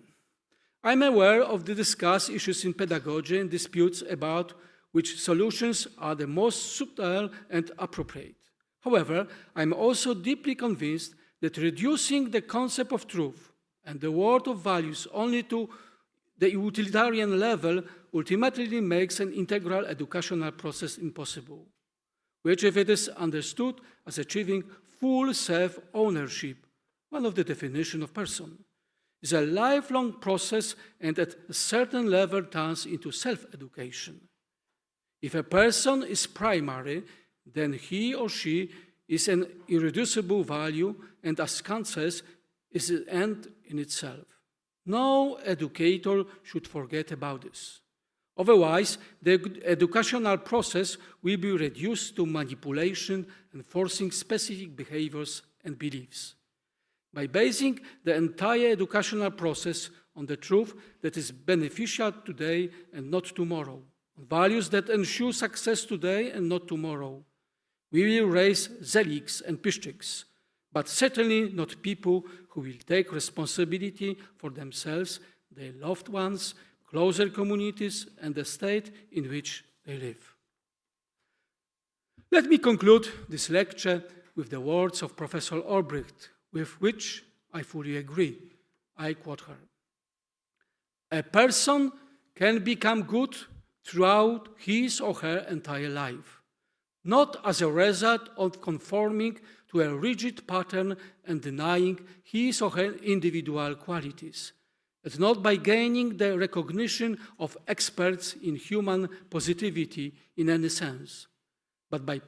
I am aware of the discussed issues in pedagogy and disputes about which solutions are the most suitable and appropriate. However, I am also deeply convinced that reducing the concept of truth and the world of values only to the utilitarian level ultimately makes an integral educational process impossible, which, if it is understood as achieving full self-ownership, one of the definitions of person, is a lifelong process and at a certain level turns into self-education. If a person is primary, then he or she is an irreducible value and, as Kant says, is an end in itself. No educator should forget about this. Otherwise, the educational process will be reduced to manipulation and forcing specific behaviors and beliefs. By basing the entire educational process on the truth that is beneficial today and not tomorrow, on values that ensure success today and not tomorrow, we will raise Zeliks and Piszczyks, but certainly not people who will take responsibility for themselves, their loved ones, closer communities, and the state in which they live. Let me conclude this lecture with the words of Professor Olbricht, with which I fully agree. I quote her. A person can become good throughout his or her entire life, not as a result of conforming to a rigid pattern and denying his or her individual qualities, but not by gaining the recognition of experts in human positivity in any sense, but by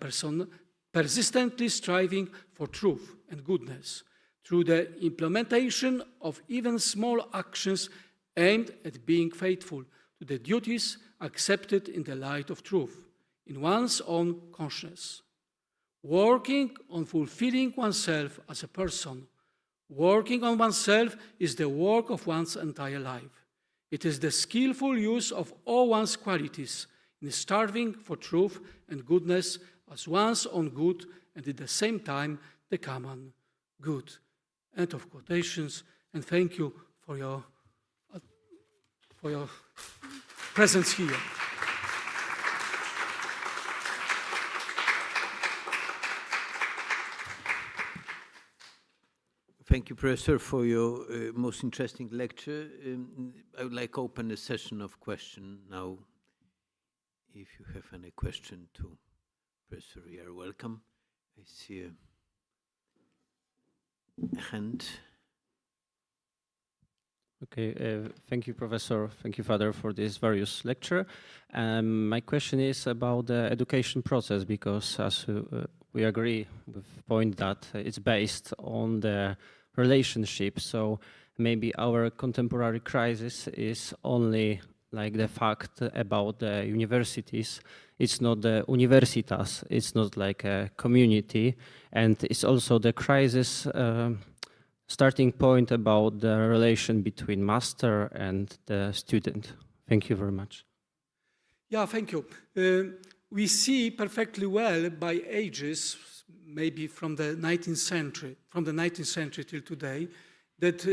persistently striving for truth and goodness through the implementation of even small actions aimed at being faithful to the duties accepted in the light of truth, in one's own conscience. Working on fulfilling oneself as a person, working on oneself is the work of one's entire life. It is the skillful use of all one's qualities in striving for truth and goodness as one's own good and at the same time the common good. End of quotations, and thank you for your presence here. Thank you, Professor, for your most interesting lecture. I would like to open a session of questions now. If you have any question to Professor, you are welcome. I see a hand. Okay, thank you, Professor. Thank you, Father, for this various lecture. My question is about the education process, because as we agree with the point that it's based on the relationship. So maybe our contemporary crisis is only like the fact about the universities. It's not the universitas, it's not like a community. And it's also the crisis starting point about the relation between master and the student. Thank you very much. Yeah, thank you. We see perfectly well by ages, maybe from the 19th century till today, that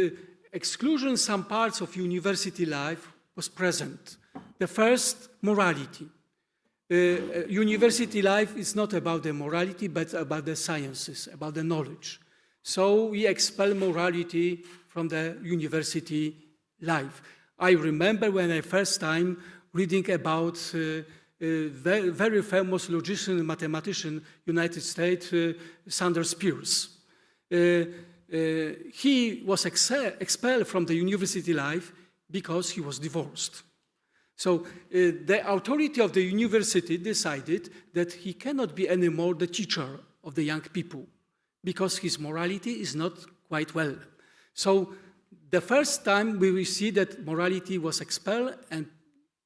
exclusion in some parts of university life was present. The first, morality. University life is not about the morality, but about the sciences, about the knowledge. So we expel morality from the university life. I remember when I first time reading about very famous logician and mathematician, United States, Sanders Peirce. he was expelled from the university life because he was divorced. So the authority of the university decided that he cannot be anymore the teacher of the young people because his morality is not quite well. So the first time we will see that morality was expelled and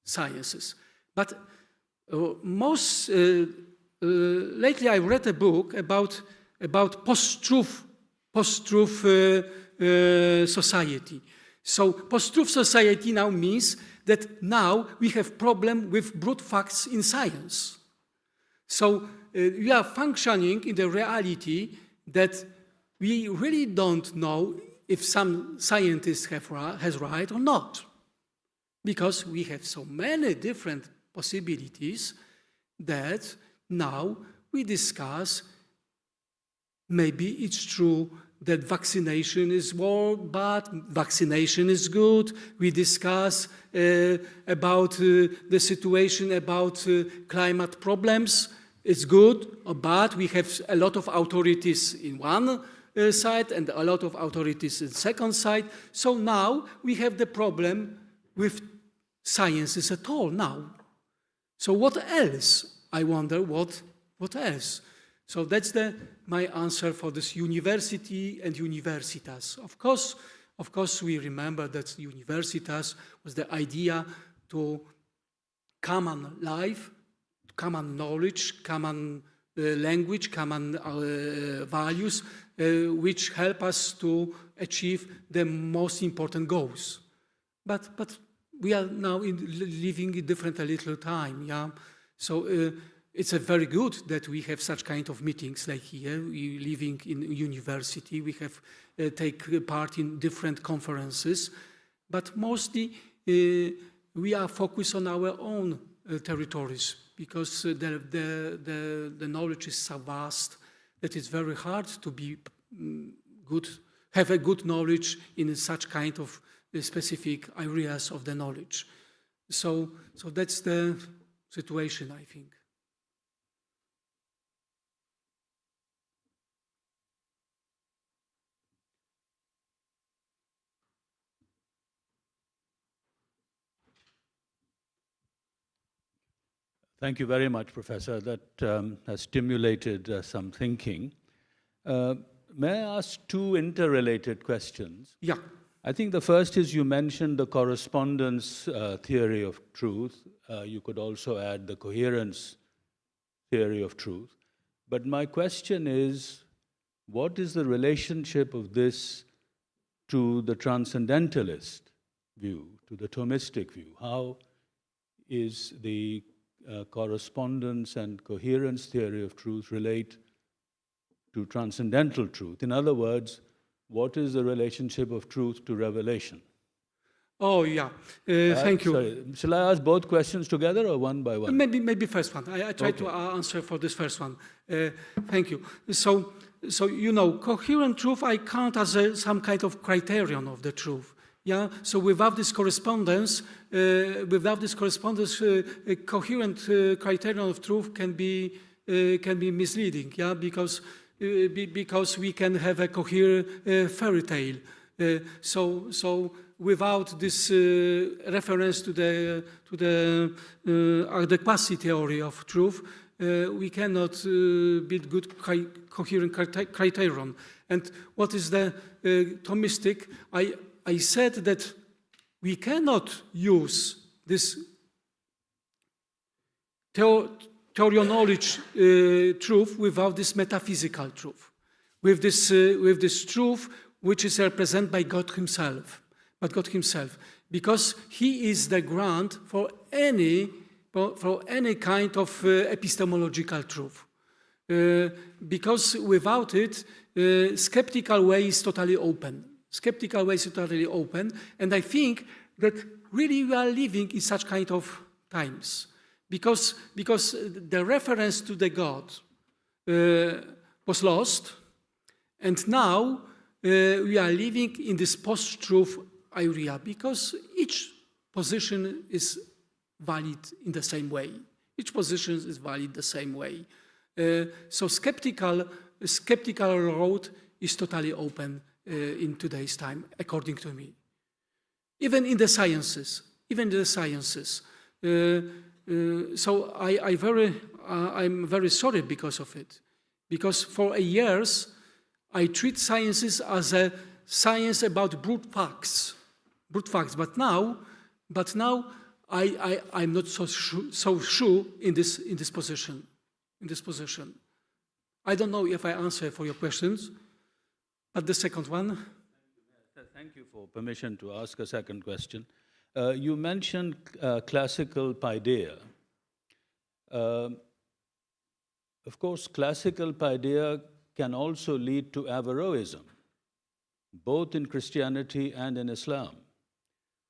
sciences. But lately I read a book about post-truth society. So post-truth society now means that now we have problem with brute facts in science. So we are functioning in the reality that we really don't know if some scientist has right or not, because we have so many different possibilities that now we discuss maybe it's true that vaccination is bad, vaccination is good. We discuss about the situation about climate problems. It's good or bad. We have a lot of authorities in one side and a lot of authorities in the second side. So now we have the problem with sciences at all now. So what else? I wonder what else? So that's my answer for this university and universitas. Of course, we remember that universitas was the idea to common life, common knowledge, common language, common values, which help us to achieve the most important goals. But we are now living in different a little time, yeah. So it's a very good that we have such kind of meetings like here. We living in university, we have take part in different conferences, but mostly we are focused on our own territories because the knowledge is so vast that it's very hard to be good, have a good knowledge in such kind of specific areas of the knowledge. So that's the situation, I think. Thank you very much, Professor. That has stimulated some thinking. May I ask two interrelated questions? Yeah. I think the first is you mentioned the correspondence theory of truth. You could also add the coherence theory of truth. But my question is, what is the relationship of this to the transcendentalist view, to the Thomistic view? How is the correspondence and coherence theory of truth relate to transcendental truth? In other words, what is the relationship of truth to revelation? Oh, yeah. Thank you. Sorry, shall I ask both questions together or one by one? Maybe first one. I try to answer for this first one. Thank you. So you know, coherent truth I count as some kind of criterion of the truth. Yeah. So without this correspondence, a coherent criterion of truth can be misleading. Yeah, because we can have a coherent fairy tale. So without this reference to the adequacy theory of truth, we cannot build good coherent criterion. And what is the Thomistic? I said that we cannot use this theory-knowledge truth without this metaphysical truth, with this truth which is represented by God Himself, because He is the ground for any kind of epistemological truth. Because without it, skeptical way is totally open. And I think that really we are living in such kind of times. Because the reference to the God was lost, and now we are living in this post-truth area, because each position is valid in the same way. So skeptical road is totally open in today's time, according to me. Even in the sciences, So I'm very sorry because of it. Because for years, I treat sciences as a science about brute facts. But now I'm not so sure in this position. I don't know if I answer for your questions, but the second one. Thank you for permission to ask a second question. You mentioned classical paideia. Of course, classical paideia can also lead to Averroism, both in Christianity and in Islam.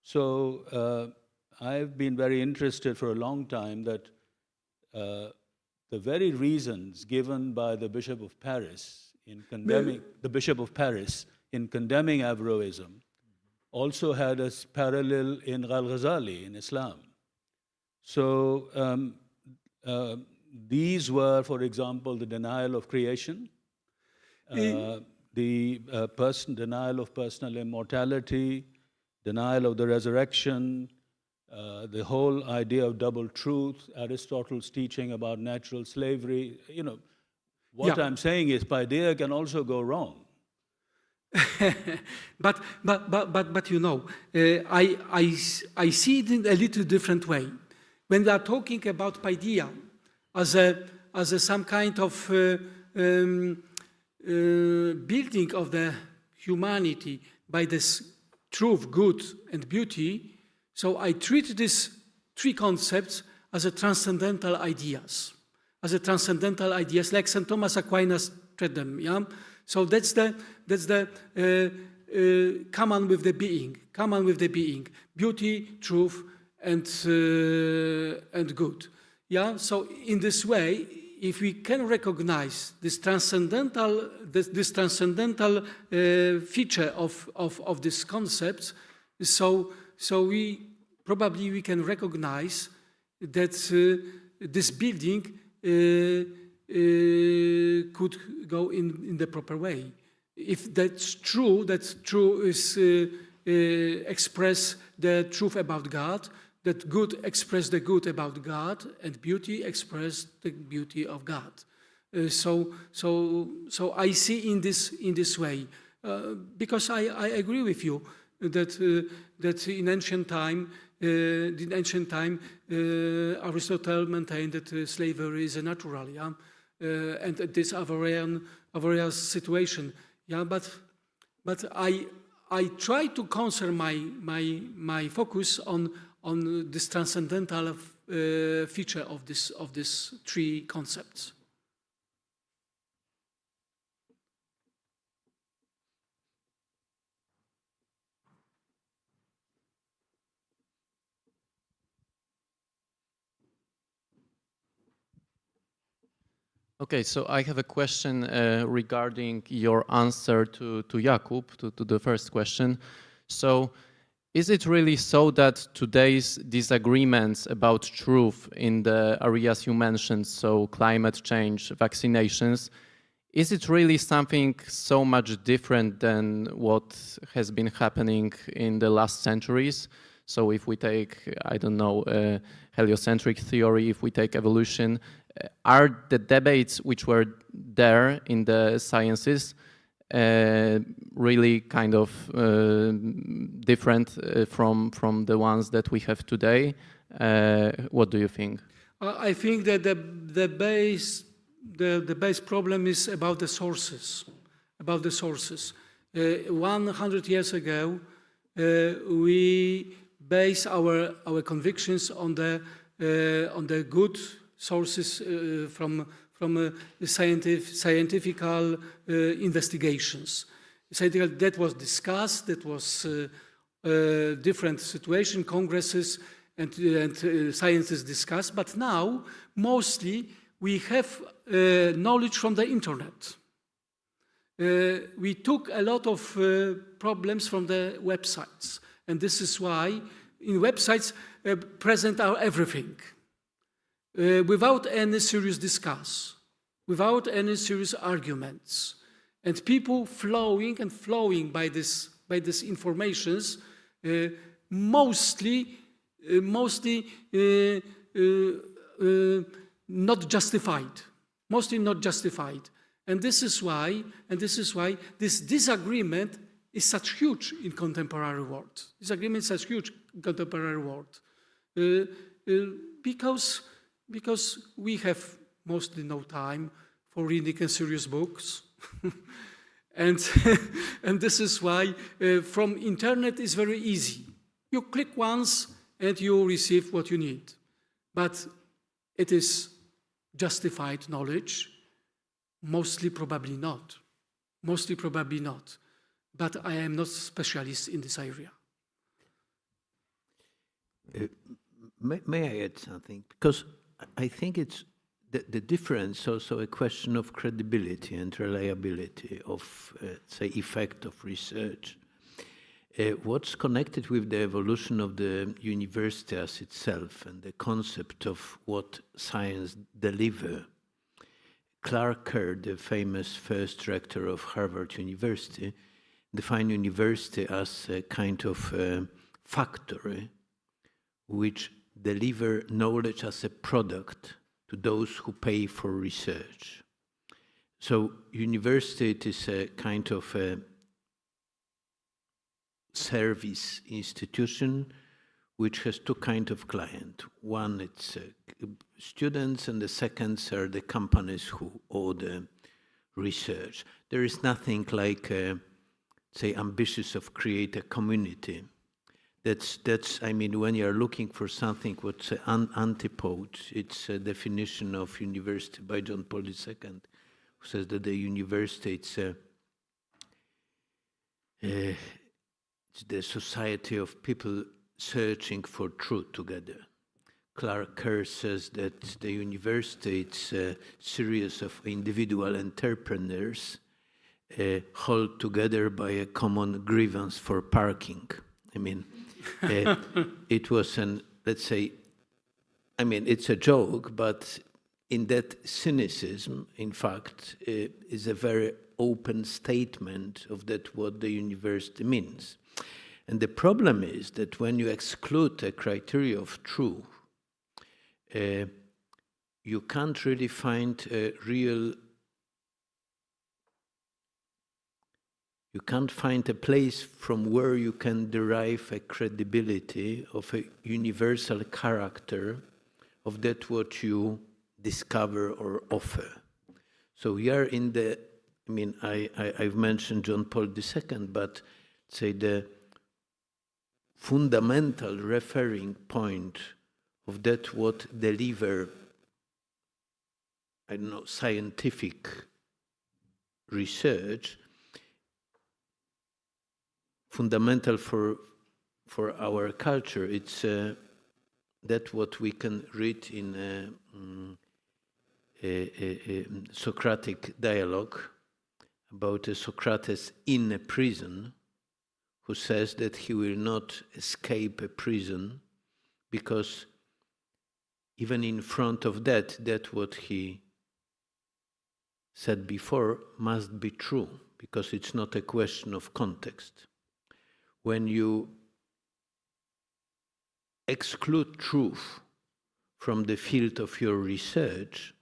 So I've been very interested for a long time that the very reasons given by the Bishop of Paris in condemning Averroism also had a parallel in Al-Ghazali in Islam. So these were, for example, the denial of creation, the denial of personal immortality, denial of the resurrection, the whole idea of double truth, Aristotle's teaching about natural slavery. You know, what I'm saying is paideia can also go wrong. but you know, I see it in a little different way. When we are talking about paideia as some kind of building of the humanity by this truth, good, and beauty, so I treat these three concepts as transcendental ideas, like St. Thomas Aquinas treated them. Yeah? So that's the common with the being, beauty, truth, and good. Yeah. So in this way, if we can recognize this transcendental feature of these concepts, so we can recognize that this building could go in the proper way. If that's true is express the truth about God, that good express the good about God, and beauty express the beauty of God. So I see in this way, because I agree with you that in ancient time, Aristotle maintained that slavery is a natural, and this Averroian situation, But I try to concentrate my focus on this transcendental feature of these three concepts. Okay, so I have a question regarding your answer to Jakub, to the first question. So is it really so that today's disagreements about truth in the areas you mentioned, so climate change, vaccinations, is it really something so much different than what has been happening in the last centuries? So if we take, I don't know, heliocentric theory, if we take evolution, are the debates which were there in the sciences really kind of different from the ones that we have today? What do you think? I think that the base problem is about the sources. 100 years ago, we base our convictions on the good sources from scientific investigations. That was discussed. That was different situation, congresses and sciences discussed. But now, mostly, we have knowledge from the internet. We took a lot of problems from the websites, and this is why in websites present are everything. Without any serious discuss, without any serious arguments. and people flowing and flowing by this informations, mostly not justified, and this is why this disagreement is such huge in contemporary world. Disagreement is such huge in contemporary world because we have mostly no time for reading serious books. And this is why from internet is very easy. You click once and you receive what you need. But it is justified knowledge? Mostly probably not. But I am not specialist in this area. May I add something? Because I think it's the difference, also a question of credibility and reliability of, say, effect of research. What's connected with the evolution of the university as itself and the concept of what science deliver. Clark Kerr, the famous first rector of Harvard University, defined university as a kind of factory which deliver knowledge as a product to those who pay for research. So university it is a kind of a service institution which has two kinds of client. One, it's students, and the second are the companies who owe the research. There is nothing like, say, ambitious of create a community. That's. I mean, when you are looking for something, what's an antipode? It's a definition of university by John Paul II, who says that the university it's the society of people searching for truth together. Clark Kerr says that the university it's a series of individual entrepreneurs held together by a common grievance for parking. I mean, it was an, let's say, I mean, it's a joke, but in that cynicism, in fact, is a very open statement of that what the university means. And the problem is that when you exclude a criteria of truth, you can't really find a real, you can't find a place from where you can derive a credibility of a universal character of that what you discover or offer. So we are in the, I mean, I've mentioned John Paul II, but say the fundamental referring point of that what deliver, I don't know, scientific research, fundamental for our culture, it's that what we can read in a Socratic dialogue about a Socrates in a prison who says that he will not escape a prison because even in front of that what he said before must be true, because it's not a question of context. When you exclude truth from the field of your research,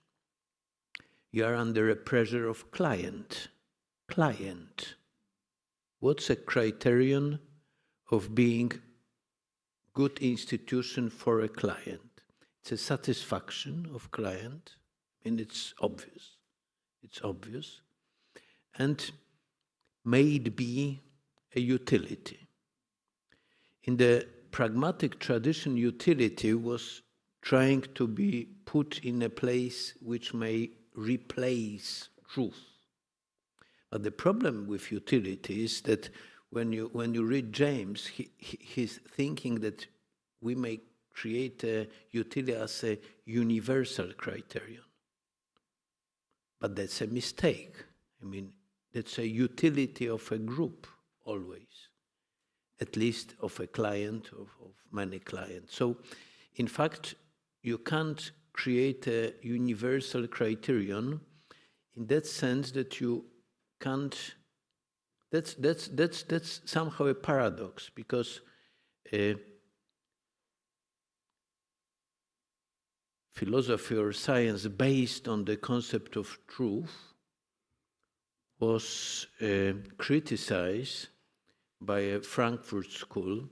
you are under a pressure of client. What's a criterion of being good institution for a client? It's a satisfaction of client, and it's obvious. And may it be a utility. In the pragmatic tradition, utility was trying to be put in a place which may replace truth. But the problem with utility is that when you read James, he's thinking that we may create a utility as a universal criterion. But that's a mistake. I mean, that's a utility of a group always, at least of a client, of many clients. So, in fact, you can't create a universal criterion in that sense that you can't. That's somehow a paradox, because philosophy or science based on the concept of truth was criticized by a Frankfurt school,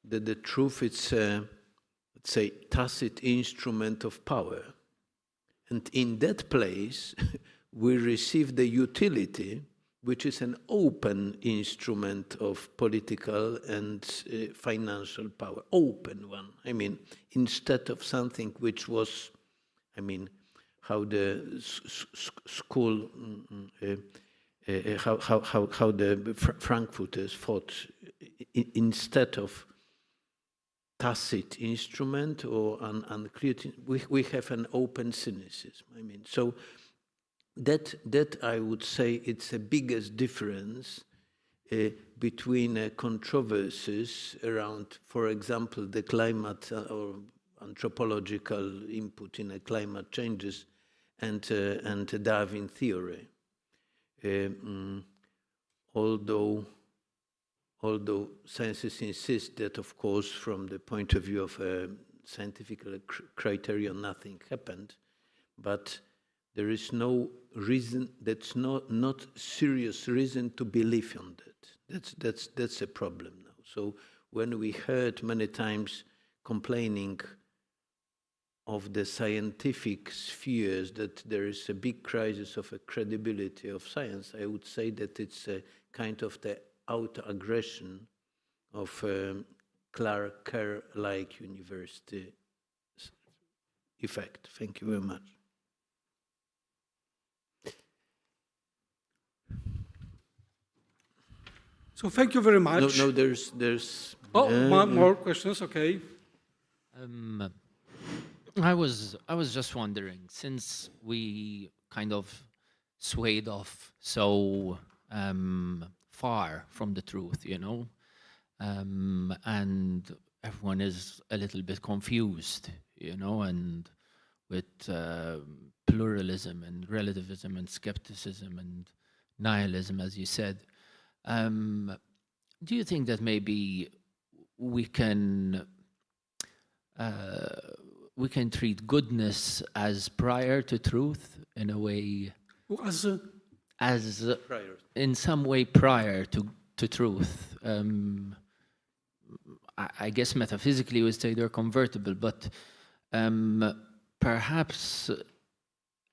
that the truth is let's say, tacit instrument of power. And in that place, we receive the utility, which is an open instrument of political and financial power, open one. I mean, instead of something which was, I mean, how the school, how the Frankfurters fought, instead of tacit instrument or unclear, we have an open cynicism. I mean, so that I would say it's the biggest difference between controversies around, for example, the climate or anthropological input in climate changes and Darwin theory. Although scientists insist that, of course, from the point of view of scientific criteria, nothing happened, but there is no reason, that's not serious reason to believe on that. That's a problem now. So when we heard many times complaining of the scientific spheres that there is a big crisis of a credibility of science, I would say that it's a kind of the auto-aggression of Clark Kerr-like university effect. Thank you very much. So thank you very much. No, there's. More questions. Okay. I was just wondering, since we kind of swayed off so far from the truth, you know, and everyone is a little bit confused, you know, and with pluralism and relativism and skepticism and nihilism, as you said. Do you think that maybe we can treat goodness as prior to truth in a way, as prior. In some way prior to truth? I guess metaphysically we say they're convertible, but perhaps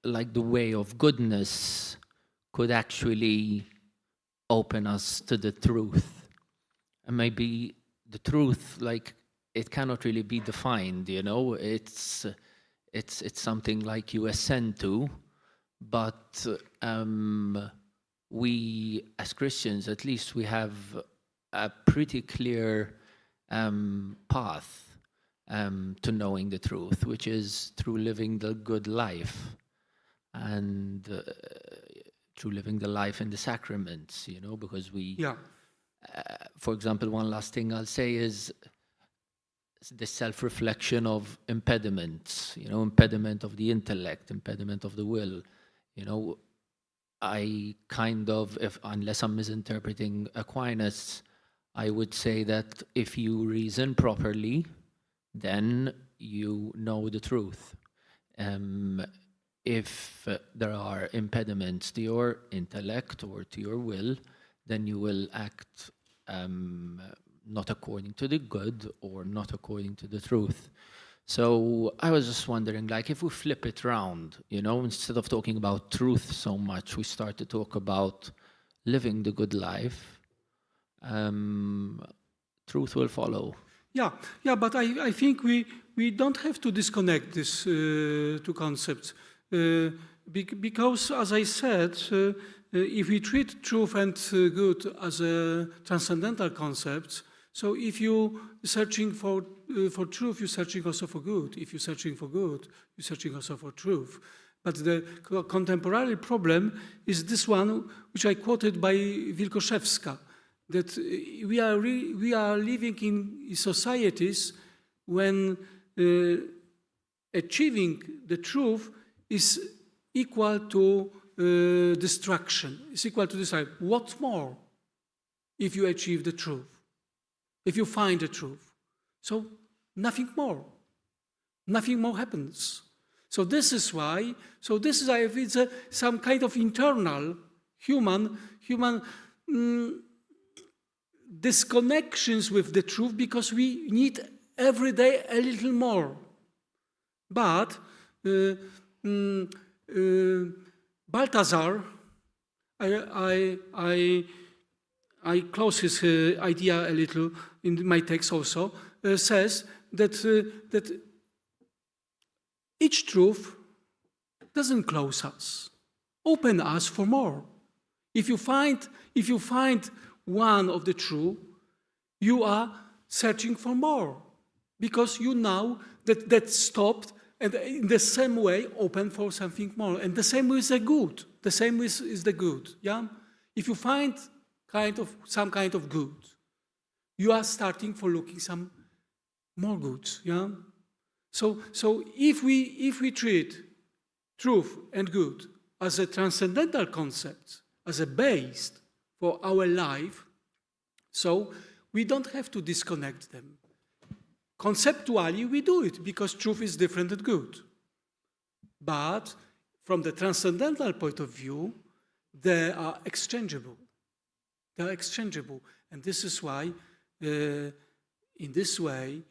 like the way of goodness could actually open us to the truth. And maybe the truth, like, it cannot really be defined, you know, it's something like you ascend to, but we as Christians, at least, we have a pretty clear path to knowing the truth, which is through living the good life and through living the life in the sacraments, you know, because we, for example, one last thing I'll say is the self-reflection of impediments, you know, impediment of the intellect, impediment of the will, you know. I kind of, unless I'm misinterpreting Aquinas, I would say that if you reason properly, then you know the truth. If there are impediments to your intellect or to your will, then you will act not according to the good or not according to the truth. So I was just wondering, like, if we flip it around, you know, instead of talking about truth so much, we start to talk about living the good life, truth will follow. Yeah, but I think we don't have to disconnect these two concepts. Because, as I said, if we treat truth and good as a transcendental concepts, so if you're searching for truth, you're searching also for good. If you're searching for good, you're searching also for truth. But the contemporary problem is this one, which I quoted by Wilkoszewska, that we are living in societies when achieving the truth is equal to destruction. It's equal to destruction. What more if you achieve the truth? If you find the truth? So nothing more. Nothing more happens. So this is why, it's some kind of internal human disconnections with the truth, because we need every day a little more. But Balthasar, I close his idea a little in my text also, says that each truth doesn't close us, open us for more. If you find one of the true, you are searching for more, because you know that stopped, and in the same way open for something more. And the same with the good. The same is the good. Yeah. If you find some kind of good, you are starting for looking some more goods. Yeah. So if we treat truth and good as a transcendental concept, as a base for our life, so we don't have to disconnect them. Conceptually, we do it because truth is different than good. But from the transcendental point of view, they are exchangeable. They are exchangeable. And this is why, in this way,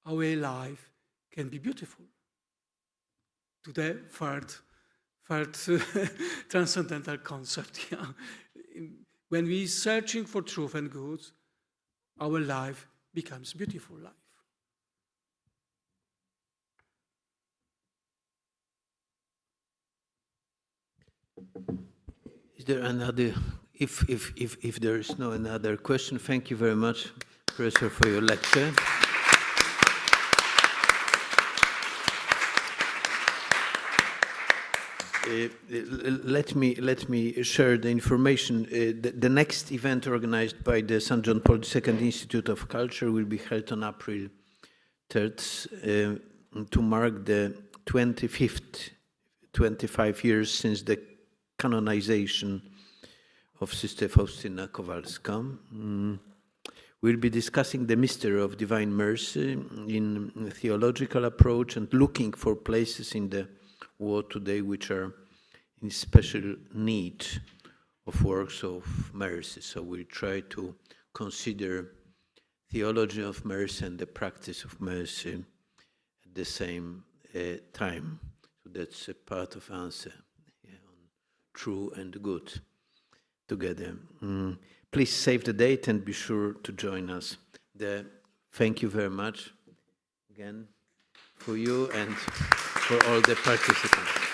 our life can be beautiful. To the third transcendental concept. Yeah. When we're searching for truth and good, our life becomes beautiful life. Is there another? If there is no another question, thank you very much, Professor, for your lecture. Let me share the information. The next event organized by the St. John Paul II Institute of Culture will be held on April 3rd to mark the 25 years since the canonization of Sister Faustyna Kowalska. We'll be discussing the mystery of divine mercy in a theological approach and looking for places in the world today which are in special need of works of mercy. So we'll try to consider theology of mercy and the practice of mercy at the same time. So that's a part of answer on true and good together. Please save the date and be sure to join us there. Thank you very much again for you and for all the participants.